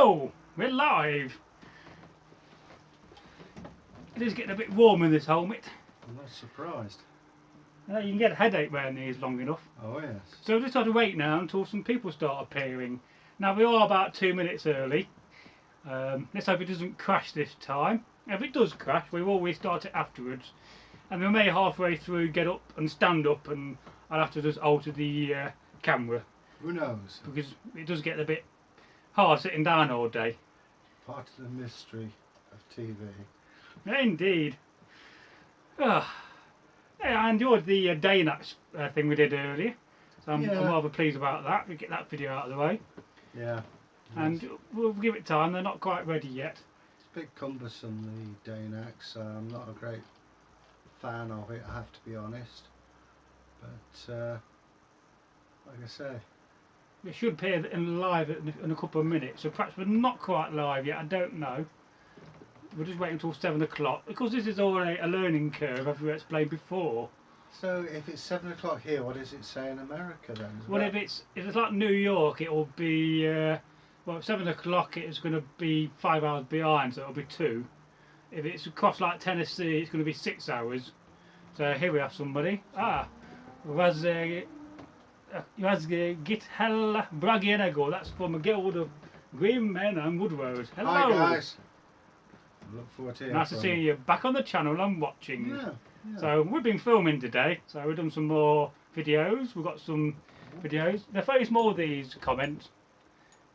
Hello! We're live! It is getting a bit warm in this helmet. I'm not surprised. You can get a headache wearing these long enough. Oh yes. So we'll just have to wait now until some people start appearing. Now we are about 2 minutes early. Let's hope it doesn't crash this time. If it does crash, we will restart it afterwards. And we may halfway through get up and stand up, and I'll have to just alter the camera. Who knows? Because it does get a bit hard sitting down all day. Part of the mystery of TV. Yeah, indeed. Yeah, I enjoyed the day-night thing we did earlier. So I'm rather pleased about that. We get that video out of the way. Yeah. And we'll give it time. They're not quite ready yet. It's a bit cumbersome, the Danax. I'm not a great fan of it, I have to be honest. But like I say, We should appear in live in a couple of minutes. So perhaps we're not quite live yet. I don't know. We'll just wait until 7 o'clock. Because this is all a learning curve, as we explained before. so if it's 7 o'clock here, what does it say in America then? Well, if it's like New York, it will be well, at 7 o'clock it's going to be 5 hours behind, so it'll be 2. If it's across like Tennessee, it's going to be 6 hours. So here we have somebody. Git hell Bragi Magnarsson. That's from a guild of green men and woodrows. Hello. Hi guys. I look forward to Nice to see you back on the channel and watching. Yeah. So we've been filming today, so we've done some more videos. We've got some videos. They're very small, these comments.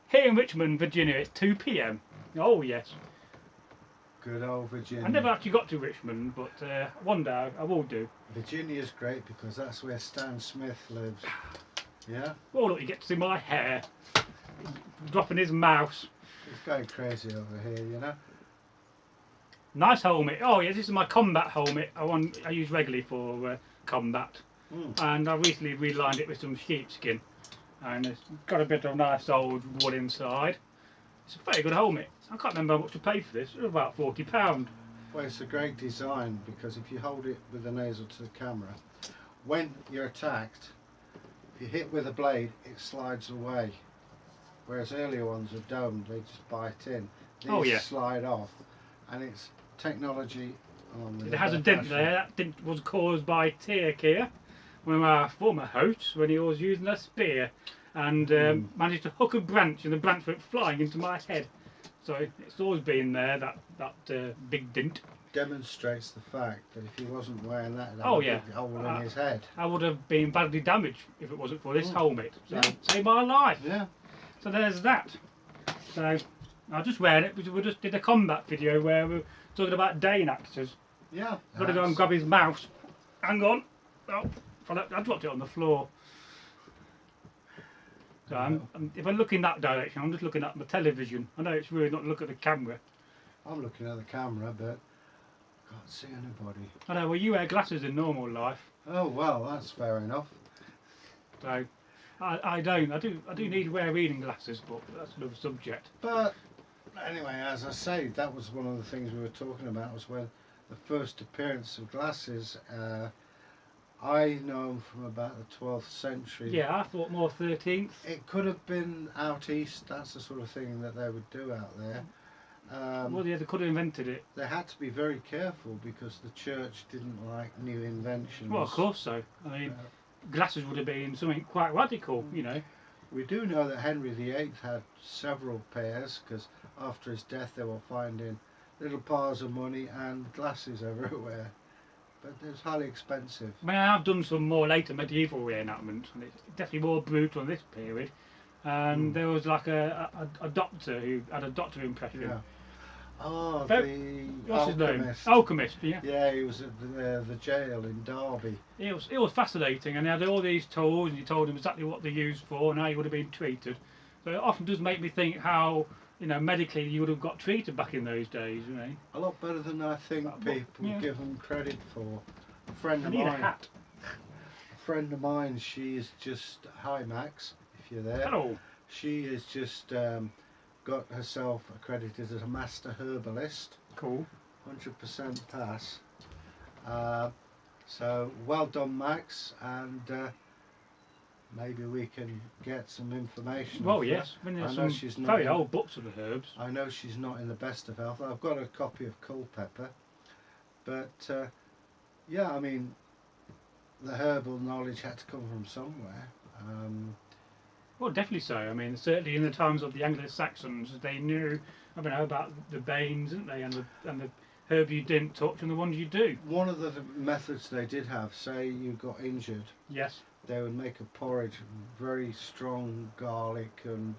Here in Richmond, Virginia, it's 2 PM. Oh yes. Good old Virginia. I never actually got to Richmond, but one day I will do. Virginia's great because that's where Stan Smith lives. Yeah? Oh look, you get to see my hair. Dropping his mouse. It's going crazy over here, you know? Nice helmet. Oh yes, this is my combat helmet. I use regularly for combat. And I recently relined it with some sheepskin. And it's got a bit of nice old wood inside. It's a very good helmet. I can't remember how much to pay for this. It was about £40. Well, it's a great design because if you hold it with the nasal to the camera, when you're attacked, if you hit with a blade, it slides away. Whereas earlier ones are domed, they just bite in. These slide off, and it's technology. It has a dent there. That dent was caused by Tirk here, one of our former hosts, when he was using a spear and managed to hook a branch, and the branch went flying into my head. So it's always been there, that big dent. Demonstrates the fact that if he wasn't wearing that, a big hole in his head. I would have been badly damaged if it wasn't for this helmet. So saved my life. Yeah. So there's that. So I just wearing it because we just did a combat video where we were talking about Dane actors. Yeah. Got to go and grab his mouse. Hang on. Oh, I dropped it on the floor. So if I look in that direction, I'm just looking at the television. I know it's really not to look at the camera. I'm looking at the camera, but I can't see anybody. I know, well, you wear glasses in normal life. Oh well, that's fair enough. So I don't. I do need to wear reading glasses, but that's another subject. But anyway, as I say, that was one of the things we were talking about, was when the first appearance of glasses. I know them from about the 12th century. Yeah, I thought more 13th. It could have been out east. That's the sort of thing that they would do out there. Well, yeah, they could have invented it. They had to be very careful because the church didn't like new inventions. Well, of course so. I mean, glasses would have been something quite radical, you know. We do know that Henry VIII had several pairs because after his death they were finding little piles of money and glasses everywhere. But it was highly expensive. I mean, I have done some more later medieval reenactments, and it's definitely more brutal in this period. And there was like a doctor who had a doctor impression. Yeah. Oh, what's his name? Alchemist, yeah. Yeah, he was at the jail in Derby. It was fascinating, and he had all these tools, and he told him exactly what they're used for and how he would have been treated. So it often does make me think how, you know, medically you would have got treated back in those days, you know. A lot better than I think people give them credit for. A friend of I need mine. a hat. A friend of mine, she is just, hi Max, if you're there. Hello. She has just got herself accredited as a master herbalist. Cool. 100% pass. So well done, Max, and maybe we can get some information. Well, off her. yes. I mean, there's I know some she's not very in, old books of the herbs. I know she's not in the best of health. I've got a copy of Culpeper, but yeah, I mean, the herbal knowledge had to come from somewhere. Well, definitely so. I mean, certainly in the times of the Anglo-Saxons, they knew, I don't know, about the banes, didn't they, and the herb you didn't touch and the ones you do. One of the methods they did have, say you got injured, Yes. they would make a porridge, very strong garlic and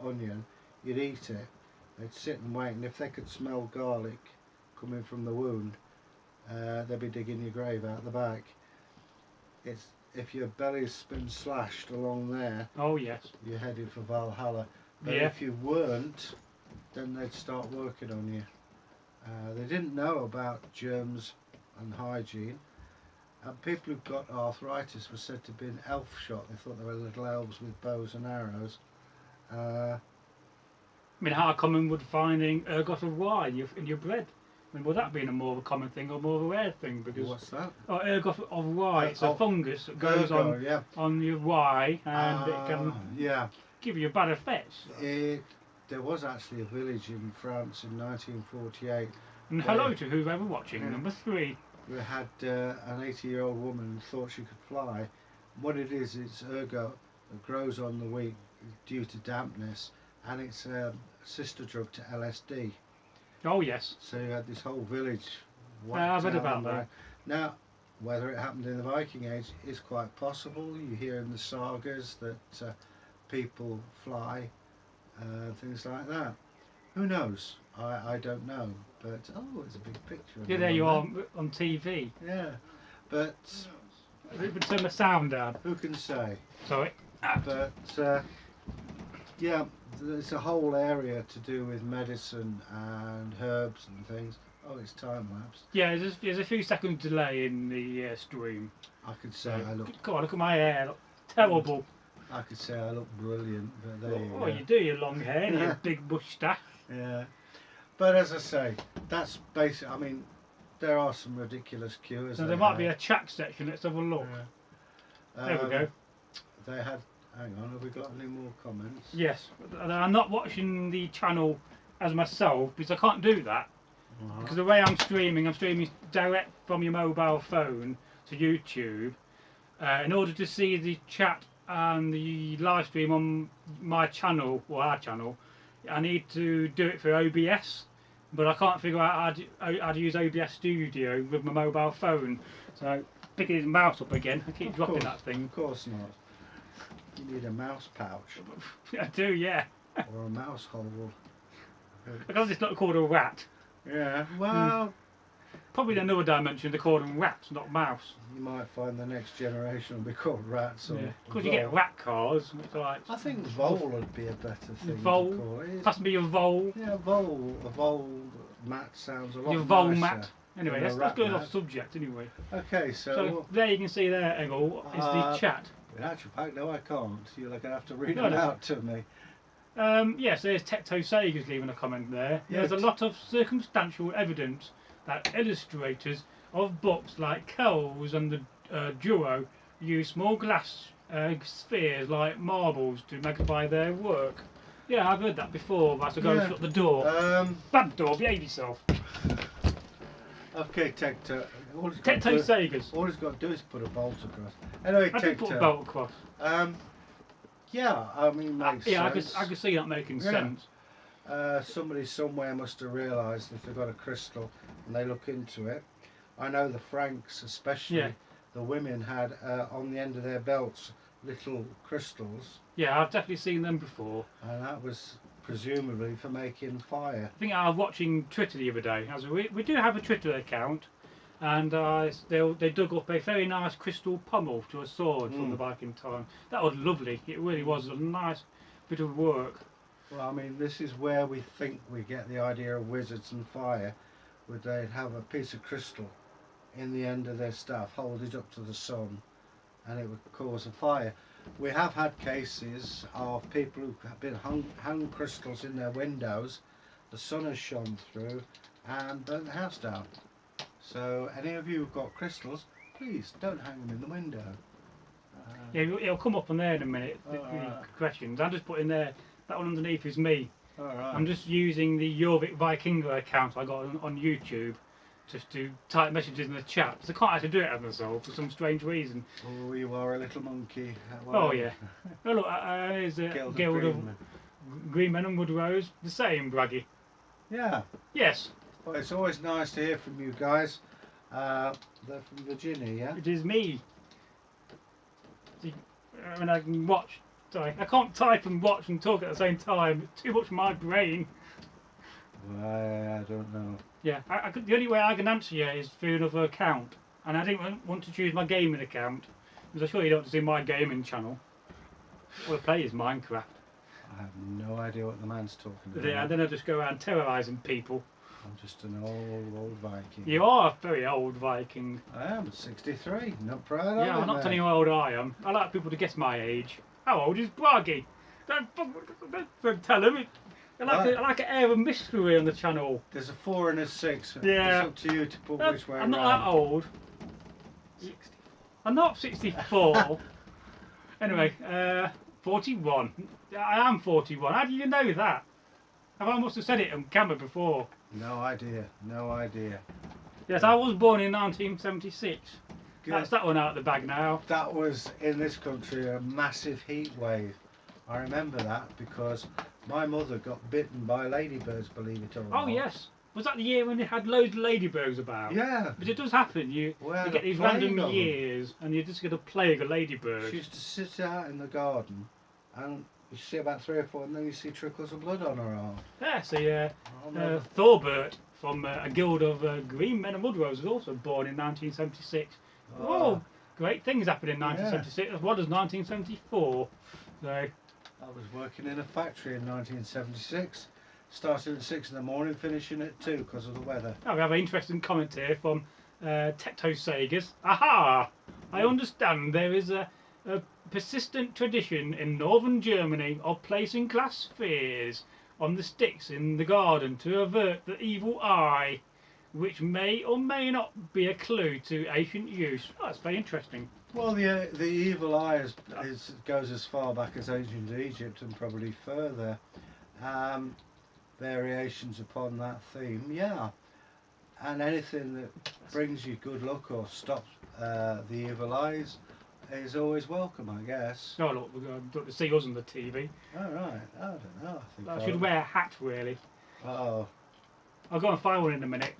onion. You'd eat it. They'd sit and wait, and if they could smell garlic coming from the wound, they'd be digging your grave out the back. It's if your belly's been slashed along there, Oh, yes. you're headed for Valhalla. But Yeah. if you weren't, then they'd start working on you. They didn't know about germs and hygiene. And people who got arthritis were said to be an elf shot. They thought they were little elves with bows and arrows. I mean, how common would finding ergot of rye in your bread? I mean, would that be a more of a common thing or more of a rare thing? Because What's that? ergot of rye, it's a fungus that goes Ergo, yeah. on your rye, and it can Yeah. give you bad effects. There was actually a village in France in 1948. And hello to whoever watching. Yeah. Number 3. We had an 80-year-old woman who thought she could fly. What it is, it's ergot that grows on the wheat due to dampness, and it's a sister drug to LSD. Oh, yes. So you had this whole village I've heard wiped out about that. Now, whether it happened in the Viking Age is quite possible. You hear in the sagas that people fly, things like that. Who knows? I don't know. But, oh, it's a big picture. Yeah, there you are on TV. Yeah, but We can turn the sound down. who can say? Sorry. But, yeah, there's a whole area to do with medicine and herbs and things. Oh, it's time lapse. Yeah, there's a few seconds delay in the stream. I could say I look. Come on, look at my hair. Look terrible. I could say I look brilliant, but there you Oh, go. you do, your long hair and your big moustache. Yeah, but as I say, that's basic. I mean, there are some ridiculous cures. So they there might be had. a chat section. Let's have a look. Yeah. There we go. They had. Hang on, have we got any more comments? Yes, I'm not watching the channel as myself because I can't do that. Because the way I'm streaming direct from your mobile phone to YouTube. In order to see the chat and the live stream on my channel, or our channel, I need to do it through OBS. But I can't figure out how to use OBS Studio with my mobile phone. So, picking his mouse up again, I keep dropping that thing. Of course not. You need a mouse pouch I do, yeah. or a mouse hole. Because it's not called a rat. Yeah, well, Probably in another dimension they're called rats, not mouse. you might find the next generation will be called rats or Because you get vole. rat cars. It's like I think vole would be a better thing Vole. to call it. possibly a vole. Yeah, vole. A vole mat sounds a lot Your vole nicer mat. Anyway, than a let's go rat off mat. subject anyway. Okay, So so there you can see there, Egil, is the chat. in actual fact, no, I can't. You're going to have to read No, it no. out to me. Yes, there's Techno Sager's leaving a comment there. Yeah, There's a lot of circumstantial evidence that illustrators of books like Kells and the Duo use small glass spheres like marbles to magnify their work. Yeah, I've heard that before, but I have to go and Yeah. shut the door. Bad door, behave yourself. Okay, Tector. All he's got to Techno do- Sagers. all he's got to do is put a bolt across. Anyway, I did put a Tector. belt across. Yeah, I mean, makes Yeah, sense. I could see that making Yeah. sense. Somebody somewhere must have realised if they've got a crystal and they look into it. I know the Franks, especially, Yeah. the women had on the end of their belts little crystals, Yeah, I've definitely seen them before. and that was presumably for making fire. I think I was watching Twitter the other day. We do have a Twitter account, and they dug up a very nice crystal pommel to a sword from the Viking time. That was lovely. It really was a nice bit of work. Well, I mean, this is where we think we get the idea of wizards and fire. Would they have a piece of crystal in the end of their staff, hold it up to the sun, and it would cause a fire? We have had cases of people who have been hung crystals in their windows, the sun has shone through and burnt the house down. So any of you who've got crystals, please don't hang them in the window. Yeah, it'll come up on there in a minute. The Alright. questions. I'm just putting there. That one underneath is me. Alright. I'm just using the Yorvik Vikingr account I got on YouTube just to type messages in the chat. So I can't actually do it as myself for some strange reason. Oh, you are a little monkey. Oh yeah. Oh look, there's a Guild of Green Men and Woodrose. The same, Bragi. Yeah. Yes. Well, it's always nice to hear from you guys. They're from Virginia, yeah? It is me. See, and I can watch. Sorry, I can't type and watch and talk at the same time. It's too much for my brain. Well, I don't know. Yeah, the only way I can answer you is through another account. And I didn't want to choose my gaming account, because I'm sure you don't want to see my gaming channel. All I play is Minecraft. I have no idea what the man's talking about. Yeah, and then I just go around terrorising people. I'm just an old Viking. You are a very old Viking. I am 63. Not proud of Yeah, I'm not telling you how old I am. I like people to guess my age. How old is Bragi? Don't tell him. I like an air of mystery on the channel. There's a 4 and a 6. Yeah. It's up to you to put which way I'm around. not that old. 64. I'm not 64. Anyway, 41. I am 41. How do you know that? I must have said it on camera before. No idea. No idea. Yes, I was born in 1976. Good. That's that one out of the bag now. That was, in this country, a massive heat wave. I remember that because my mother got bitten by ladybirds, believe it or not. Oh yes. Was that the year when they had loads of ladybirds about? Yeah. But it does happen. You get these random years and you just get a plague of ladybirds. She used to sit out in the garden and you see about 3 or 4 and then you see trickles of blood on her arm. Yeah, see, Thorbert from a guild of Green Men and Woodrose was also born in 1976. Oh, great things happened in 1976 as well as 1974. So I was working in a factory in 1976. Started at 6 in the morning, finishing at 2 because of the weather. now we have an interesting comment here from Techno Sagas. Aha! I understand there is a persistent tradition in northern Germany of placing glass spheres on the sticks in the garden to avert the evil eye, which may or may not be a clue to ancient use. Oh, that's very interesting. Well, the evil eye goes as far back as ancient Egypt and probably further. Variations upon that theme, yeah. And anything that brings you good luck or stops the evil eyes is always welcome, I guess. Oh look, we're going to see us on the TV. Oh right, I don't know. I think I should wear a hat really. Oh, I'll go and find one in a minute.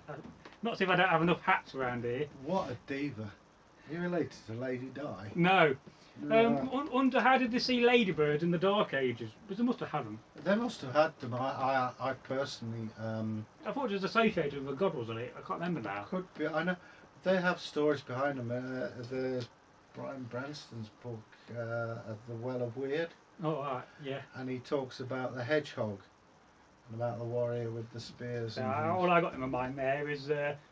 Not see if I don't have enough hats around here. what a diva! Are you related to Lady Di? No. No. Wonder how did they see ladybirds in the Dark Ages? Because they must have had them. They must have had them. I personally I thought it was associated with a god, wasn't it? I can't remember now. could be. I know they have stories behind them. There's Brian Branston's book, The Well of Weird, Oh, right, yeah. and he talks about the hedgehog and about the warrior with the spears. And All I got in my mind there is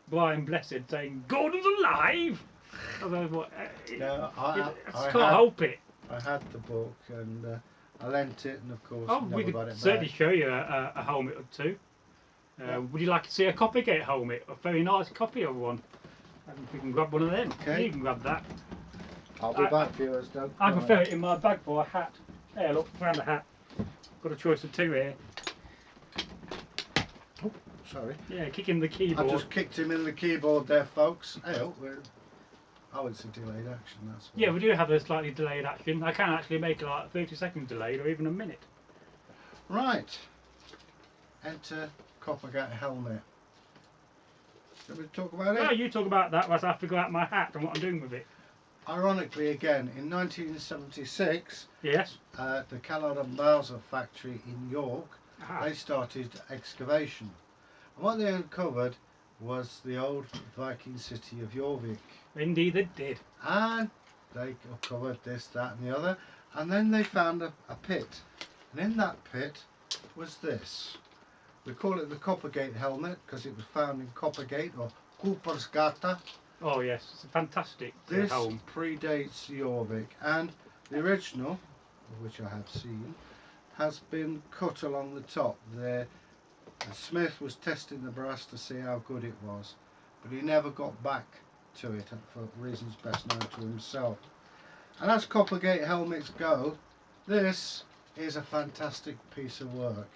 Brian Blessed saying, Gordon's alive! I don't know what, no, I just can't help it. I had the book and I lent it, and of course Oh, never we got could it certainly back. show you a helmet or two. Yeah. Would you like to see a Coppergate helmet? A very nice copy of one. I think we can grab one of them. Okay. You can grab that. I'll be back, viewers. Don't. I can fit it in my bag for a hat. There, look, found a hat. Got a choice of 2 here. Oh, sorry. Yeah, kicking the keyboard. I just kicked him in the keyboard there, folks. Oh, it's a delayed action. That's why. Yeah, we do have a slightly delayed action. I can actually make it like 30 seconds delayed or even a minute. Right. Enter Coppergate helmet. Shall we talk about it? Oh, you talk about that whilst I figure out my hat and what I'm doing with it. Ironically, again, in 1976, Yes. at the Callard and Bowser factory in York, Aha. they started excavation. And what they uncovered was the old Viking city of Yorvik. Indeed they did. And they uncovered this, that and the other. And then they found a pit. And in that pit was this. We call it the Coppergate helmet because it was found in Coppergate or Coopersgata. Oh yes, it's a fantastic This helm. predates Yorvik, and the original, which I have seen, has been cut along the top. The smith was testing the brass to see how good it was, but he never got back to it for reasons best known to himself. And as Coppergate helmets go, this is a fantastic piece of work.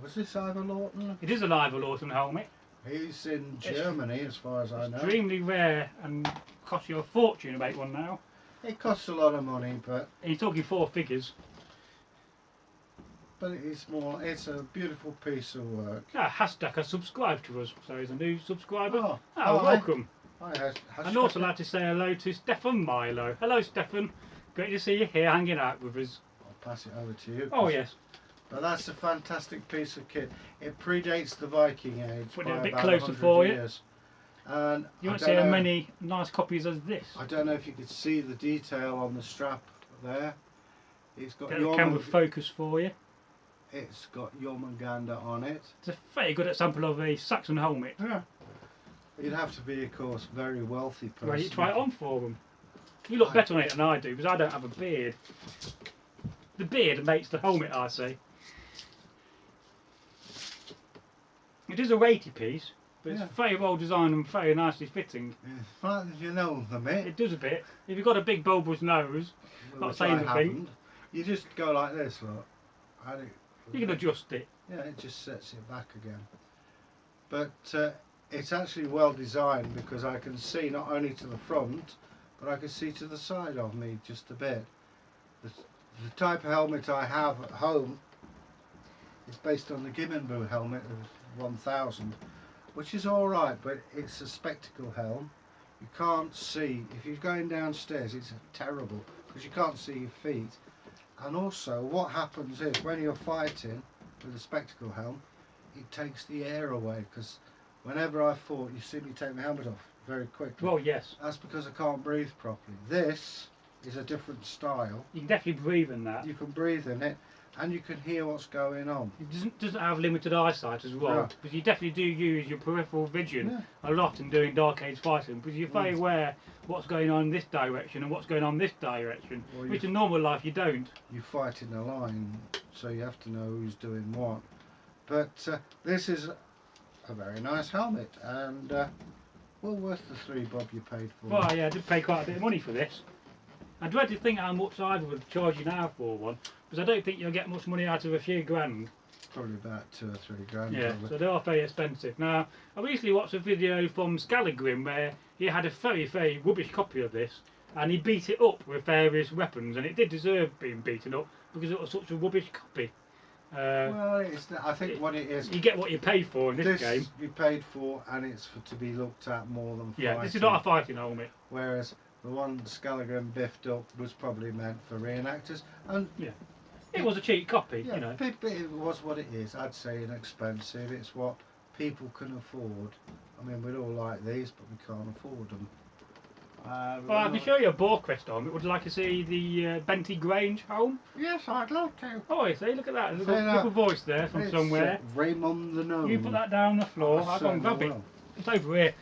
Was this Ivor Lawton? It is an Ivor Lawton helmet. He's in Germany, as far as I know. Extremely rare and costs you a fortune to make one now. It costs a lot of money, but And you're talking 4 figures. but it's a beautiful piece of work. Yeah, Hashtag has subscribed to us, so he's a new subscriber. Oh, Oh, hi. welcome. Hi, I'd also like to say hello to Stefan Milo. Hello, Stefan. Great to see you here hanging out with us. I'll pass it over to you. Oh, yes. But that's a fantastic piece of kit. It predates the Viking age. Put it by a bit about closer 100 for you. years. And You I won't don't see how know- many nice copies as this. I don't know if you could see the detail on the strap there. It's got Get the camera Jormungandr focus for you. It's got Jormungandr on it. It's a very good example of a Saxon helmet. Yeah. You'd have to be, of course, a very wealthy person. Well, you try it on for them. You look better on it than I do because I don't have a beard. The beard makes the helmet, I say. It is a weighty piece, but it's Yeah. very well designed and very nicely fitting. As far as you know them, It does a bit. If you've got a big bulbous nose, not which saying I anything. haven't, you just go like this, look. And it, you can adjust it. Yeah, it just sets it back again. But it's actually well designed because I can see not only to the front, but I can see to the side of me just a bit. The type of helmet I have at home is based on the Gimmenboo helmet of 1000, which is alright, but it's a spectacle helm. You can't see, if you're going downstairs, it's terrible because you can't see your feet. And also what happens is when you're fighting with a spectacle helm, it takes the air away, because whenever I fought, you see me take my helmet off very quickly. Well, yes. That's because I can't breathe properly. This is a different style. You can definitely breathe in that. You can breathe in it and you can hear what's going on. It doesn't have limited eyesight as well, No. because you definitely do use your peripheral vision Yeah. a lot in doing Dark Age fighting, because you're very aware what's going on in this direction and what's going on in this direction, Well, which in normal life you don't. You fight in a line, so you have to know who's doing what. But this is a very nice helmet, and well worth the £3 bob you paid for it. Well, yeah, I did pay quite a bit of money for this. I dread to think how much I would charge you now for one, because I don't think you'll get much money out of a few grand. Probably about 2 or 3 grand. Yeah, probably. so they are very expensive. Now, I recently watched a video from Skallagrim where he had a very, very rubbish copy of this, and he beat it up with various weapons, and it did deserve being beaten up because it was such a rubbish copy. Well, I think what it is, You get what you pay for in this game. you paid for, and it's to be looked at more than fighting. Yeah, this is not a fighting helmet. Whereas the one Skallagrim biffed up was probably meant for reenactors, and It was a cheap copy, yeah, you know. it was what it is. I'd say inexpensive. It's what people can afford. I mean, we'd all like these, but we can't afford them. Well, I can show you a Boarcrest helmet. Would you like to see the Benty Grange helm? Yes, I'd love to. Oh, you see, look at that. There's a See that? little voice there from It's, somewhere. Raymond the Gnome. You put that down on the floor. I I'll go and grab certainly it. will. It's over here.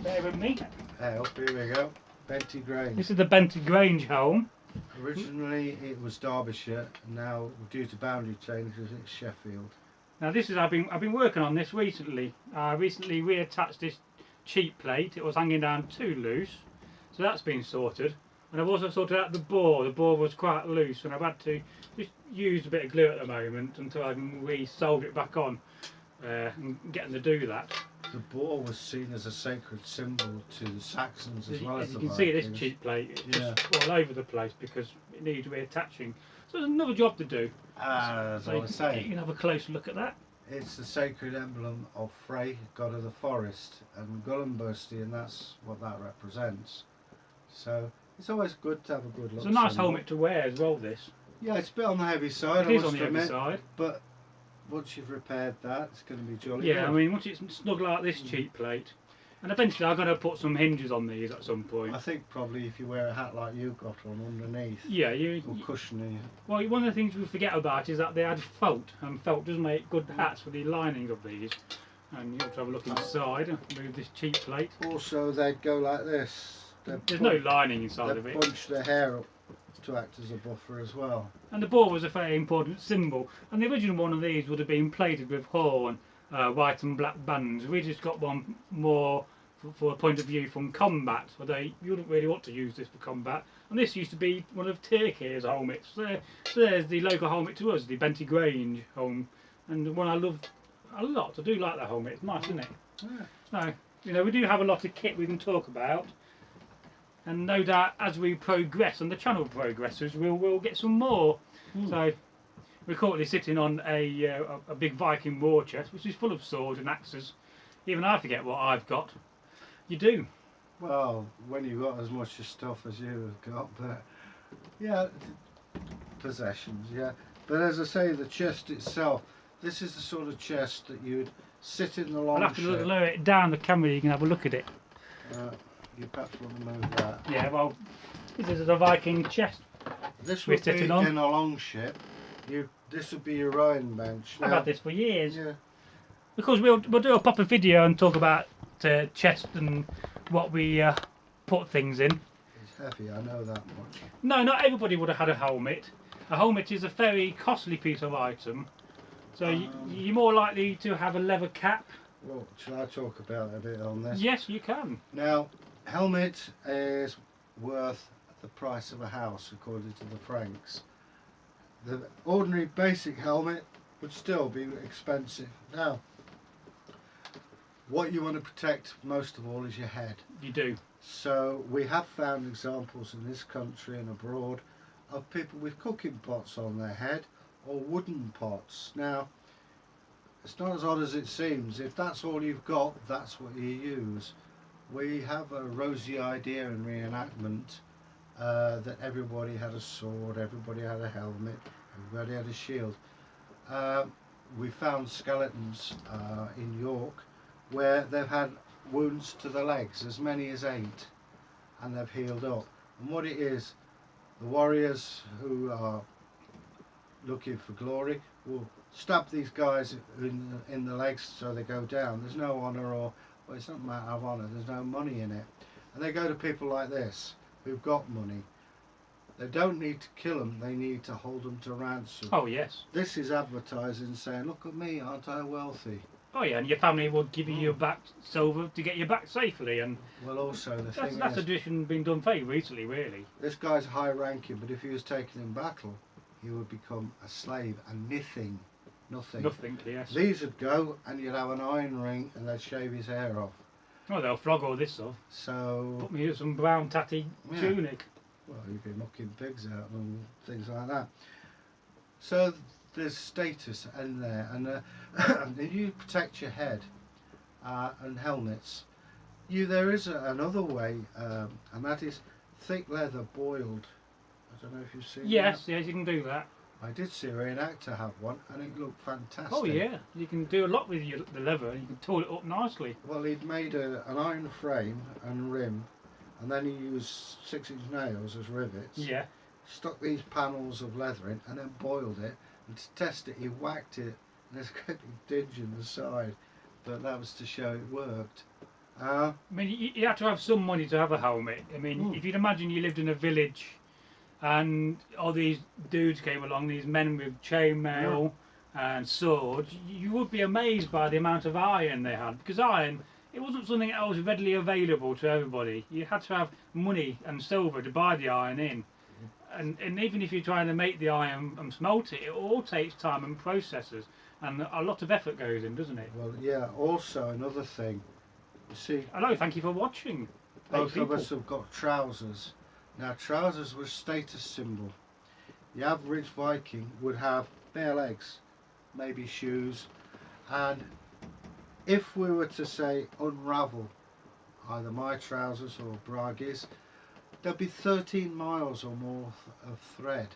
There with me. Hey, up, here we go. Benty Grange. This is the Benty Grange helm. Originally it was Derbyshire, now due to boundary changes it's Sheffield. Now this is I've been working on this recently. I recently reattached this cheap plate. It was hanging down too loose, so that's been sorted. And I've also sorted out the bore. The bore was quite loose, and I've had to just use a bit of glue at the moment until I can re-solder it back on and get them to do that. The boar was seen as a sacred symbol to the Saxons as well as As the you can see, this Vikings. cheap plate it's Yeah. just all over the place because it needs reattaching. So there's another job to do. As I So was you saying, can have a closer look at that. it's the sacred emblem of Frey, god of the forest, and Gullinbursti, and that's what that represents. So it's always good to have a good look. It's a nice somewhere. helmet to wear as well, this. Yeah, it's a bit on the heavy side, It I is must on the other admit, side. but once you've repaired that, it's going to be jolly Yeah, I good. mean, once it's snug like this cheap plate, and eventually I'm going to put some hinges on these at some point. I think probably if you wear a hat like you've got on underneath, Yeah, or cushiony. well, one of the things we forget about is that they had felt, and felt does make good hats for the lining of these. And you have to have a look inside and move this cheap plate. Also, they'd go like this. There's no lining inside of They it. bunch their hair up to act as a buffer as well. And the boar was a very important symbol. And the original one of these would have been plated with horn, white and black bands. We just got one more for a point of view from combat, although you wouldn't really want to use this for combat. And this used to be one of Turkey's helmets. So there's the local helmet to us, the Benty Grange helmet, and one I love a lot. I do like that helmet. It's nice, isn't it? Yeah. So, we do have a lot of kit we can talk about, and no doubt as we progress and the channel progresses, we'll get some more. So we're currently sitting on a big Viking war chest, which is full of swords and axes. Even I forget what I've got. You do. Well, when you've got as much stuff as you've got, but yeah, possessions, yeah. But as I say, the chest itself, this is the sort of chest that you'd sit in the long I'll have to ship. lower it down the camera. You can have a look at it. You perhaps want to move that. Yeah, well, this is a Viking chest. This We're would be sitting on. in a long ship. This would be your rowing bench. I've had this for years. Yeah. Because we'll do a proper video and talk about chest and what we put things in. It's heavy, I know that much. No, not everybody would have had a helmet. A helmet is a very costly piece of item. So you're more likely to have a leather cap. Well, shall I talk about a bit on this? Yes, you can. Now, helmet is worth the price of a house, according to the Franks. The ordinary basic helmet would still be expensive. Now, what you want to protect most of all is your head. You do. So we have found examples in this country and abroad of people with cooking pots on their head or wooden pots. Now, it's not as odd as it seems. If that's all you've got, that's what you use. We have a rosy idea in reenactment that everybody had a sword, everybody had a helmet, everybody had a shield. We found skeletons in York where they've had wounds to the legs, as many as 8, and they've healed up. And what it is, the warriors who are looking for glory will stab these guys in the legs so they go down. There's no honour, or well, it's not a matter of honour, there's no money in it. And they go to people like this who've got money. They don't need to kill them, they need to hold them to ransom. Oh yes. This is advertising, saying, look at me, aren't I wealthy? Oh yeah, and your family will give you your back silver to get you back safely, and well, also the thing that's is, a tradition been done very recently, really. this guy's high ranking, but if he was taken in battle, he would become a slave and nothing. Nothing, yes. These would go, and you'd have an iron ring, and they'd shave his hair off. Oh, they'll flog all this off. So, Put me in some brown tatty tunic. well, you'd be mucking pigs out and things like that. So there's status in there, and you protect your head and helmets. There is another way, and that is thick leather boiled. I don't know if you've seen Yes, that. yes, you can do that. I did see a reenactor have one, and it looked fantastic. Oh yeah, you can do a lot with the leather. You can tool it up nicely. Well, he'd made an iron frame and rim, and then he used 6-inch nails as rivets. Yeah. Stuck these panels of leather in, and then boiled it. And to test it, he whacked it, and there's a great big dinge in the side. But that was to show it worked. I mean, you have to have some money to have a helmet. I mean, if you'd imagine you lived in a village, and all these dudes came along, these men with chainmail and swords, you would be amazed by the amount of iron they had. Because iron, it wasn't something that was readily available to everybody. You had to have money and silver to buy the iron in. And even if you're trying to make the iron and smelt it, it all takes time and processes. And a lot of effort goes in, doesn't it? Well, yeah, also another thing. You see, Hello, thank you for watching. both of us have got trousers. Now, trousers were a status symbol. The average Viking would have bare legs, maybe shoes, and if we were to say unravel either my trousers or Bragi's, there'd be 13 miles or more of thread.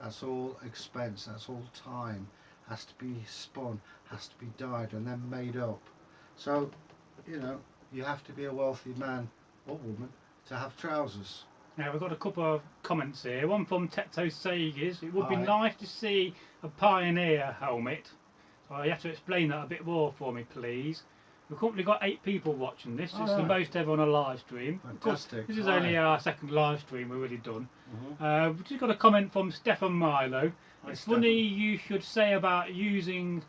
That's all expense, that's all time. Has to be spun, has to be dyed and then made up. So, you know, you have to be a wealthy man or woman to have trousers. Now we've got a couple of comments here. One from Techno Sages. It would be Aye. nice to see a Pioneer helmet. So you have to explain that a bit more for me, please. We've currently got 8 people watching this. It's the Alright. most ever on a live stream. Of course, Fantastic. this is Aye. only our second live stream we've already done. Mhm. We've just got a comment from Stefan Milo. Hi, It's funny you should say about using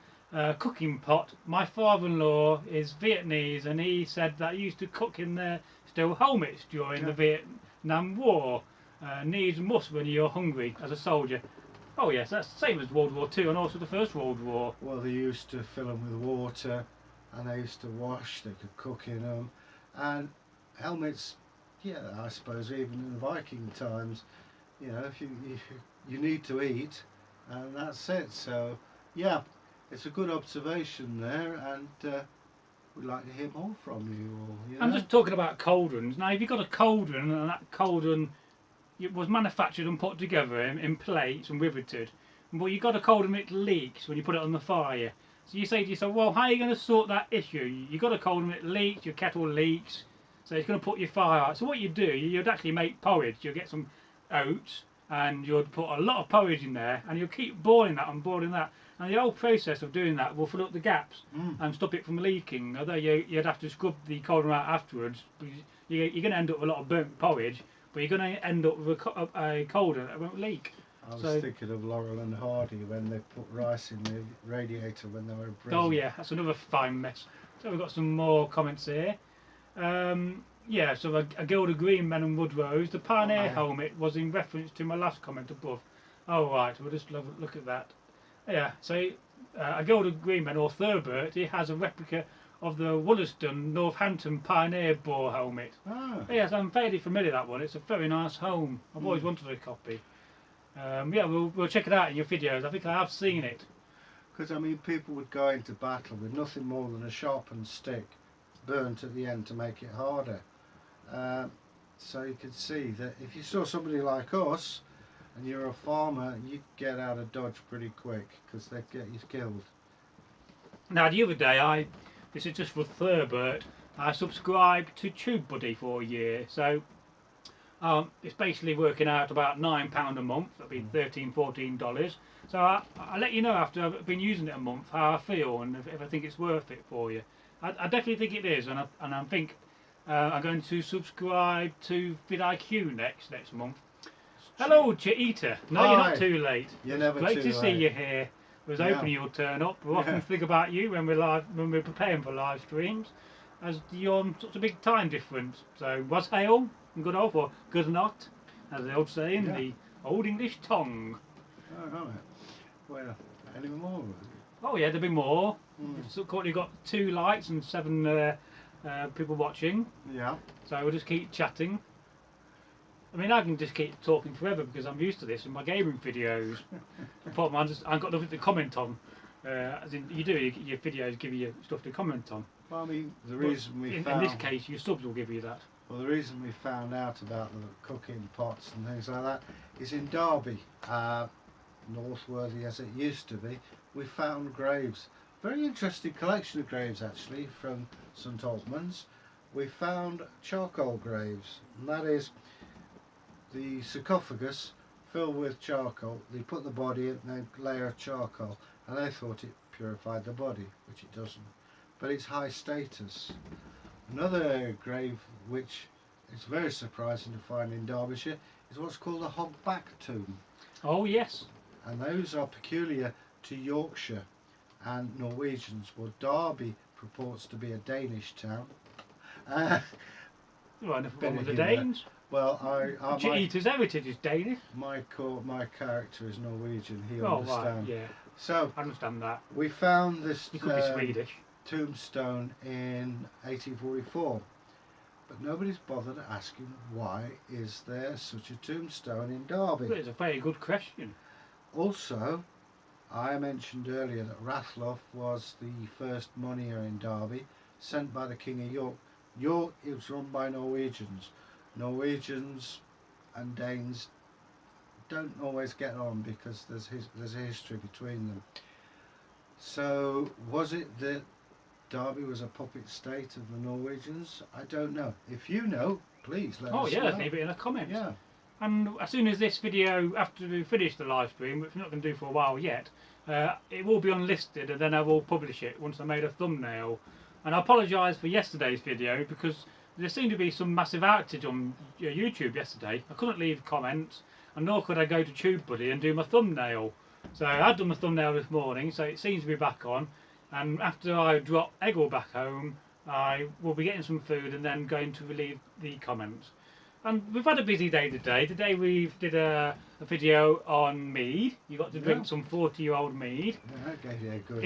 cooking pot. My father-in-law is Vietnamese, and he said that he used to cook in their steel helmets during the Vietnam War. Needs must when you're hungry as a soldier. Oh yes, that's the same as World War II and also the First World War. Well, they used to fill them with water, and they used to wash. They could cook in them, and helmets. Yeah, I suppose even in the Viking times, you know, if you need to eat, and that's it. So yeah, it's a good observation there, and we'd like to hear more from you. Or, you know. I'm just talking about cauldrons. Now, if you've got a cauldron and that cauldron it was manufactured and put together in plates and riveted, but you've got a cauldron it leaks when you put it on the fire. So you say to yourself, well, how are you going to sort that issue? You've got a cauldron it leaks, your kettle leaks, so it's going to put your fire out. So what you do, you'd actually make porridge. You'll get some oats and you'd put a lot of porridge in there, and you'll keep boiling that and boiling that. And the whole process of doing that will fill up the gaps and stop it from leaking. Although you'd have to scrub the cauldron out afterwards, because you're going to end up with a lot of burnt porridge, but you're going to end up with a cauldron that won't leak. I was thinking of Laurel and Hardy when they put rice in the radiator when they were in prison. Oh yeah, that's another fine mess. So we've got some more comments here. Yeah, so a Gilder Green Men and Woodrose. The Pioneer helmet was in reference to my last comment above. Oh right, we'll just look at that. Yeah, so a Gilder Green Men or Thurbert, he has a replica of the Wollaston Northampton Pioneer Boar helmet. Ah. Yes, I'm fairly familiar with that one. It's a very nice home. I've always wanted a copy. Yeah, we'll check it out in your videos. I think I have seen it. Because I mean, people would go into battle with nothing more than a sharpened stick, burnt at the end to make it harder. So you could see that if you saw somebody like us, and you're a farmer, you'd get out of Dodge pretty quick because they'd get you killed. Now the other day, this is just for Thurbert, I subscribed to TubeBuddy for a year, so it's basically working out about £9 a month. That'd be $13, $14. So I'll let you know after I've been using it a month how I feel and if I think it's worth it for you. I definitely think it is, and I think I'm going to subscribe to Vidiq next month. Hello, Cheetah. No, Hi. you're not too late. You're never Great too to see late. you here. I was hoping you'll turn up. We often think about you when we're preparing for live streams, as you're on such a big time difference. So, was hail and good old or good not, as the old say in the old English tongue. Oh, right. Well, any more? Oh yeah, there'll be more. So currently got 2 likes and 7 people watching. Yeah. So we'll just keep chatting. I mean, I can just keep talking forever because I'm used to this in my gaming videos. Apart from I've got nothing to comment on. As in, your videos give you stuff to comment on. Well, I mean, the reason in this case, your subs will give you that. Well, the reason we found out about the cooking pots and things like that is in Derby, Northworthy as it used to be, we found graves. Very interesting collection of graves actually from St Altman's. We found charcoal graves, and that is the sarcophagus filled with charcoal. They put the body in a layer of charcoal, and they thought it purified the body, which it doesn't. But it's high status. Another grave which is very surprising to find in Derbyshire is what's called a hogback tomb. Oh yes. And those are peculiar to Yorkshire and Norwegians. Well, Derby purports to be a Danish town. Well, nothing with the Danes. Well, Cheetah's heritage is Danish. My character is Norwegian. He'll Oh understand. right, yeah. So I understand that. we found this You could be Swedish. tombstone in 1844, but nobody's bothered asking why is there such a tombstone in Derby. Well, it's a very good question. Also, I mentioned earlier that Rathloff was the first moneyer in Derby, sent by the King of York. York is run by Norwegians. Norwegians and Danes don't always get on because there's a history between them. So was it that Derby was a puppet state of the Norwegians? I don't know. If you know, please let us know. Oh yeah, leave it in a comment. Yeah. And as soon as this video, after we finish the live stream, which we're not going to do for a while yet, it will be unlisted, and then I will publish it once I made a thumbnail. And I apologise for yesterday's video because there seemed to be some massive outage on YouTube yesterday. I couldn't leave comments, and nor could I go to TubeBuddy and do my thumbnail. So I had done my thumbnail this morning, so it seems to be back on. And after I drop Egil back home, I will be getting some food and then going to relieve the comments. And we've had a busy day today. Today we did a video on mead. You got to drink some 40-year-old mead. Yeah, that gave you a good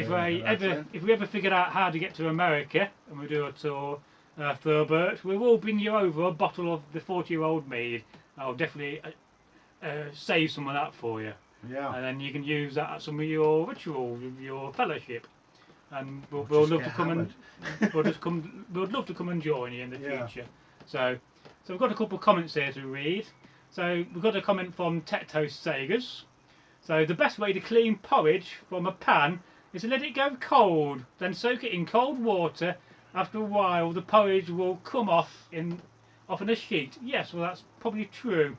If we ever figured out how to get to America and we do a tour, Thurbert, we will bring you over a bottle of the 40-year-old mead. I'll definitely save some of that for you. Yeah. And then you can use that at some of your rituals with your fellowship. And we'll love to come and we'd love to come and join you in the future. So we've got a couple of comments here to read. So we've got a comment from Techno Sagers. So the best way to clean porridge from a pan is to let it go cold, then soak it in cold water. After a while, the porridge will come off in a sheet. Yes, well that's probably true.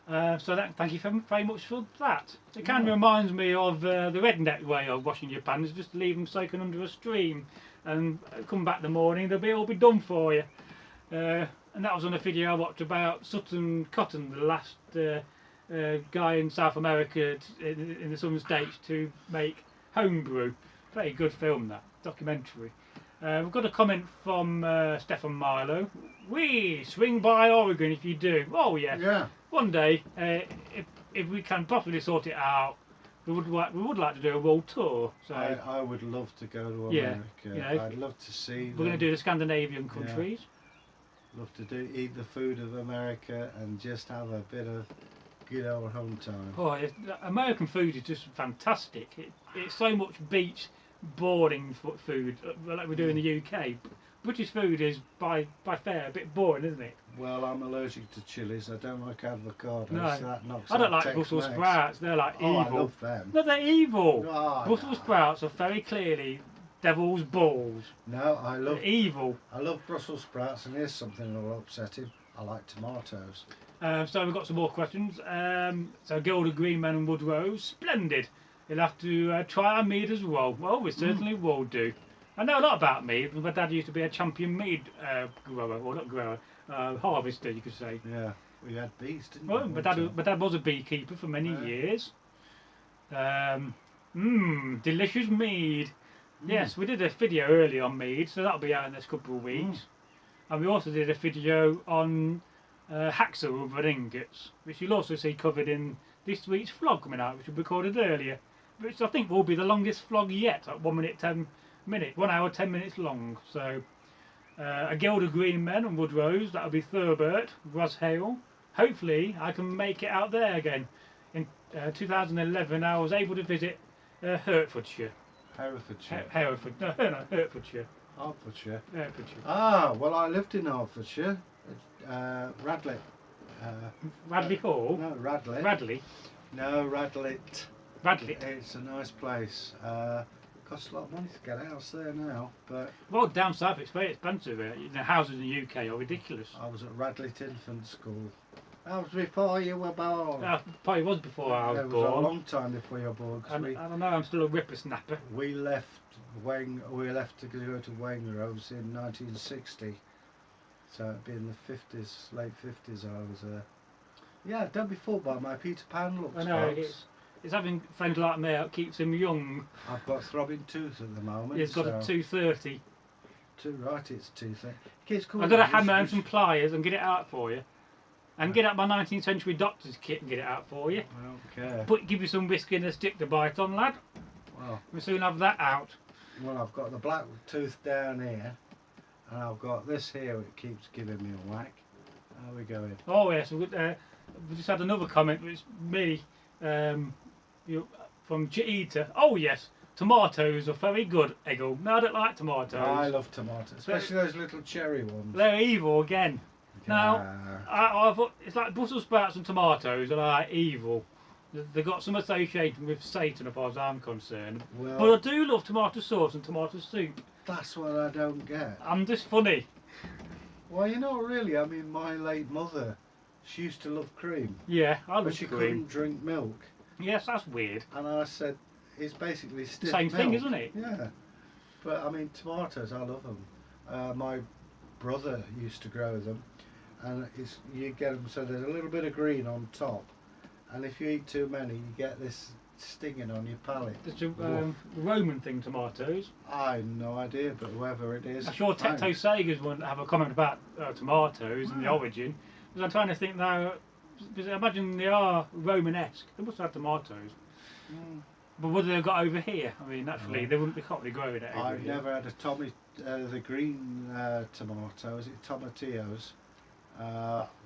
Thank you very much for that. It kind of reminds me of the redneck way of washing your pans, just leave them soaking under a stream and come back in the morning, they'll all be done for you. And that was on a video I watched about Sutton Cotton, the last guy in South America in the Southern States to make homebrew. Very good film, that documentary. We've got a comment from Stefan Milo. We swing by Oregon if you do. Oh yes. Yeah. One day, if we can properly sort it out, we would like to do a world tour. So I would love to go to America. Yeah, I'd love to see. We're going to do the Scandinavian countries. Love to eat the food of America and just have a bit of good old home time. Oh, American food is just fantastic. It's so much beach, boring food like we do in the UK. British food is by far a bit boring, isn't it? Well, I'm allergic to chilies. I don't like avocados. No, so that knocks I don't out like Brussels sprouts. They're like evil. I love them. No, they're evil. Oh, Brussels sprouts are very clearly devil's balls. No, they're evil. I love Brussels sprouts, and here's something that'll upset him. I like tomatoes. So we've got some more questions. So Gilda Greenman and Woodrose, splendid. You'll have to try our mead as well. Well, we certainly will do. I know a lot about mead. My dad used to be a champion mead grower, or not grower, harvester, you could say. Yeah, we had bees, didn't we? Well, my dad was a beekeeper for many years. Delicious mead. Yes, we did a video early on mead, so that'll be out in the next couple of weeks. And we also did a video on hacksaw over ingots, which you'll also see covered in this week's vlog coming out, which we recorded earlier, which I think will be the longest vlog yet, at 1 hour 10 minutes long. So a Gilda Greenman and Woodrose, that'll be Thurbert, Roshale. Hopefully I can make it out there again. In 2011 I was able to visit Hertfordshire. Herefordshire. Hertfordshire. Hertfordshire. Hertfordshire. Ah, well, I lived in Hertfordshire. Radley. Radley Hall? No, Radley. Radley? No, Radlett. Radlett. It's a nice place. Costs a lot of money to get a house there now, but... Well, down south it's very expensive. The houses in the UK are ridiculous. I was at Radlett Infant School. That was before you were born. Probably was before I was born. It was a long time before you were born. I don't know, I'm still a whippersnapper. We left to go to Wengrose in 1960. So it'd be in the 50s, late 50s I was there. Yeah, don't be fooled by my Peter Pan looks. I know, it's having friends like me that keeps him young. I've got throbbing tooth at the moment. He's got a 230. Right, it's 230. I've got a hammer and some pliers and get it out for you. And get out my 19th century doctor's kit and get it out for you. I don't care. But give you some whiskey and a stick to bite on, lad. Well, we'll soon have that out. Well, I've got the black tooth down here, and I've got this here which keeps giving me a whack. How are we going? Oh yes, we just had another comment which me from Cheetah. Oh yes, tomatoes are very good, Egil. No, I don't like tomatoes. I love tomatoes, especially those little cherry ones. They're evil again. Now, I thought it's like Brussels sprouts and tomatoes are like evil. They've got some association with Satan as far as I'm concerned. Well, but I do love tomato sauce and tomato soup. That's what I don't get. I'm just funny. Well, you know, really, I mean, my late mother, she used to love cream. Yeah, I love cream. But she couldn't drink milk. Yes, that's weird. And I said, it's basically stiff Same milk. thing, isn't it? Yeah. But, I mean, tomatoes, I love them. My brother used to grow them. And you get them so there's a little bit of green on top, and if you eat too many, you get this stinging on your palate. It's a Roman thing, tomatoes. I have no idea, but whoever it is. I'm sure Techno Sagers wouldn't have a comment about tomatoes and the origin. Because I'm trying to think now, because I imagine they are Romanesque. They must have tomatoes. But what do they got over here? I mean, naturally, they can't be growing it over I've here. never had the green tomato, is it tomatillos?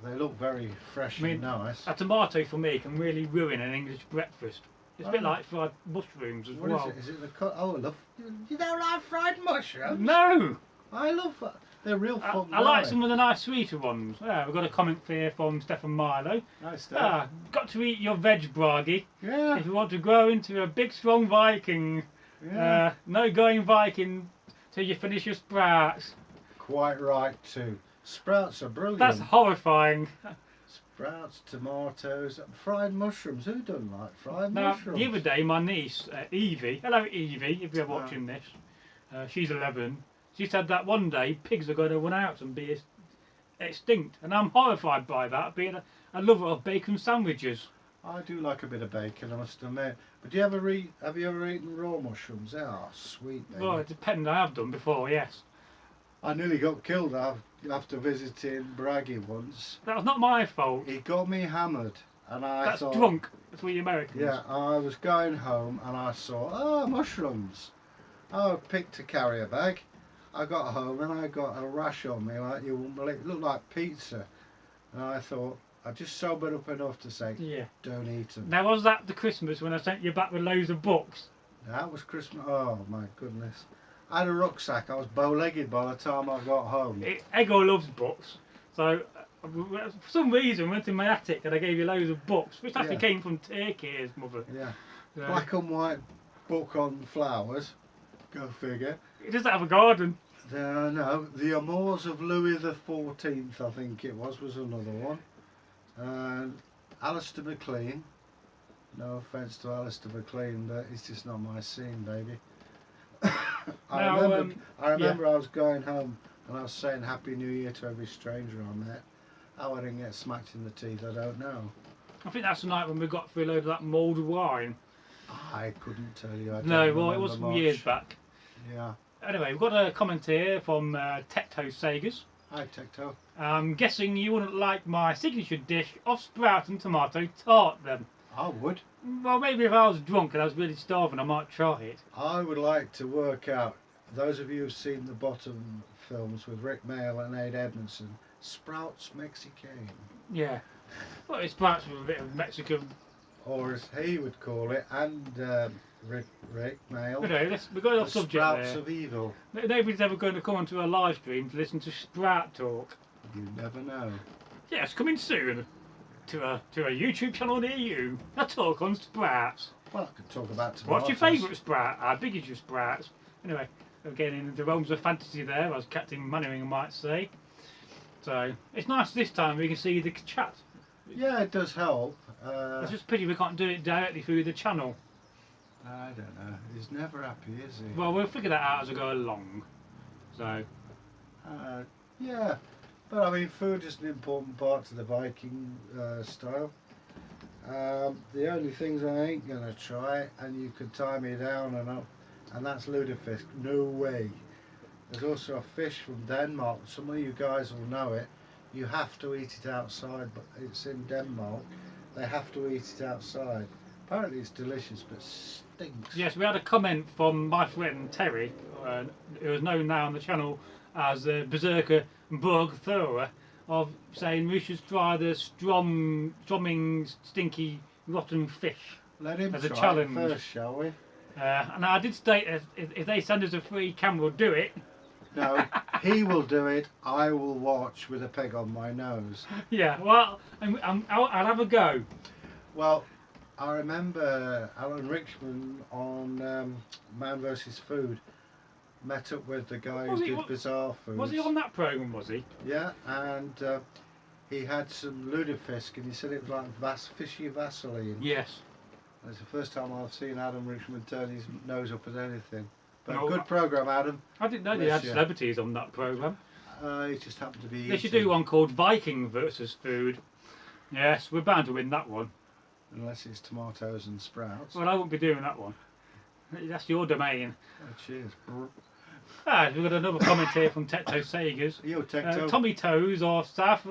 They look very fresh and nice. A tomato for me can really ruin an English breakfast. It's a bit like fried mushrooms as well. What is it? Is it the oh, I love. You don't like fried mushrooms? No! I love that. They're real fun. I like some of the nice sweeter ones. Yeah, we've got a comment here from Stefan Milo. Nice stuff. Got to eat your veg, Bragi. Yeah. If you want to grow into a big, strong Viking. Yeah. No going Viking till you finish your sprouts. Quite right too. Sprouts are brilliant. That's horrifying. Sprouts, tomatoes, fried mushrooms. Who doesn't like fried Now, mushrooms? the other day, my niece, Evie, hello Evie, if you're watching this, she's 11, she said that one day pigs are going to run out and be extinct. And I'm horrified by that, being a lover of bacon sandwiches. I do like a bit of bacon, I must admit. But do you ever have you ever eaten raw mushrooms? They are sweet, baby. Well, it depends, I have done before, yes. I nearly got killed after visiting Bragi once. That was not my fault. He got me hammered, and I thought... That's drunk, that's what you Americans. Yeah, I was going home and I saw, mushrooms. I picked a carrier bag. I got home and I got a rash on me like you wouldn't believe. It looked like pizza. And I thought, I just sobered up enough to say, don't eat them. Now, was that the Christmas when I sent you back with loads of books? That was Christmas. Oh my goodness. I had a rucksack. I was bow-legged by the time I got home. Egil loves books. So, for some reason, I went in my attic and I gave you loads of books, which actually came from Turkey, his mother. Yeah. Black and white book on flowers. Go figure. He doesn't have a garden. No, The Amours of Louis XIV, I think it was another one. And Alistair MacLean. No offence to Alistair MacLean, but it's just not my scene, baby. I remember I was going home and I was saying Happy New Year to every stranger I met. How I didn't get smacked in the teeth, I don't know. I think that's the night when we got through a load of that mulled wine. I couldn't tell you. No, well, it was some years back. Yeah. Anyway, we've got a comment here from Techno Sagers. Hi, Techno. I'm guessing you wouldn't like my signature dish of sprout and tomato tart then. I would. Well, maybe if I was drunk and I was really starving, I might try it. I would like to work out, those of you who've seen the Bottom films with Rick Mayall and Ade Edmondson, Sprouts Mexican. Yeah. Well, it's sprouts with a bit of Mexican. Or as he would call it, and Rick Mayall, we've got off subject Sprouts there. of Evil. Nobody's ever going to come onto a live stream to listen to Sprout talk. You never know. Yes, coming soon to a YouTube channel near you. A talk on sprouts. Well, I could talk about tomatoes. What's your favourite sprout? How big is your sprouts? Anyway, we're getting into the realms of fantasy there, as Captain Mannering might say. So, it's nice this time we can see the chat. Yeah, it does help. It's just a pity we can't do it directly through the channel. I don't know. He's never happy, is he? Well, we'll figure that out as we go along. So. Yeah. But I mean, food is an important part to the Viking style. The only things I ain't going to try, and you could tie me down and up, and that's lutefisk. No way. There's also a fish from Denmark. Some of you guys will know it. You have to eat it outside, but it's in Denmark. They have to eat it outside. Apparently it's delicious, but stinks. Yes, we had a comment from my friend Terry, who is known now on the channel as Berserker Bug Thorough, of saying we should try the strumming, stinky, rotten fish. Let him as try a challenge. it first, shall we? And I did state that if they send us a free camera, we'll do it. No, he will do it. I will watch with a peg on my nose. Yeah, well, I'll have a go. Well, I remember Alan Richmond on Man vs Food met up with the guy who did Bizarre Foods. Was he on that programme, was he? Yeah, and he had some lutefisk and he said it was like fishy Vaseline. Yes. And it's the first time I've seen Adam Richmond turn his nose up at anything. But No, good programme, Adam. I didn't know they had celebrities on that programme. He just happened to be They should do one called Viking versus Food. Yes, we're bound to win that one. unless it's tomatoes and sprouts. Well, I won't be doing that one. That's your domain. Oh, cheers. We've got another comment here from Techno Sagers. Yo, Techno. Tommy Toes or South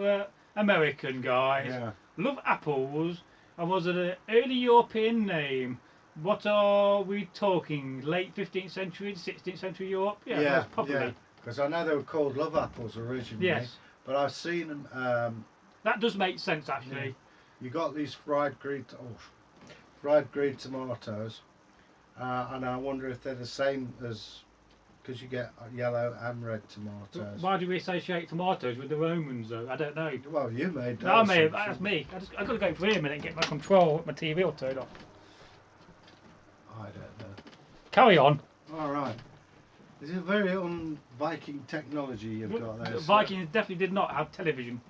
American guys. Yeah. Love apples. And was it an early European name? What are we talking? Late 15th century, 16th century Europe? Yeah, most probably. Because I know they were called love apples originally. Yes. But I've seen them. That does make sense, actually. Yeah. You got these fried green tomatoes, and I wonder if they're the same as, because you get yellow and red tomatoes. Why do we associate tomatoes with the Romans, though? I don't know. Well, you made those. No, I may have. That's me. I've got to go for a minute and get my control. My TV will turn off. I don't know. Carry on. All right. This is a very un-Viking technology you've got there. Vikings definitely did not have television.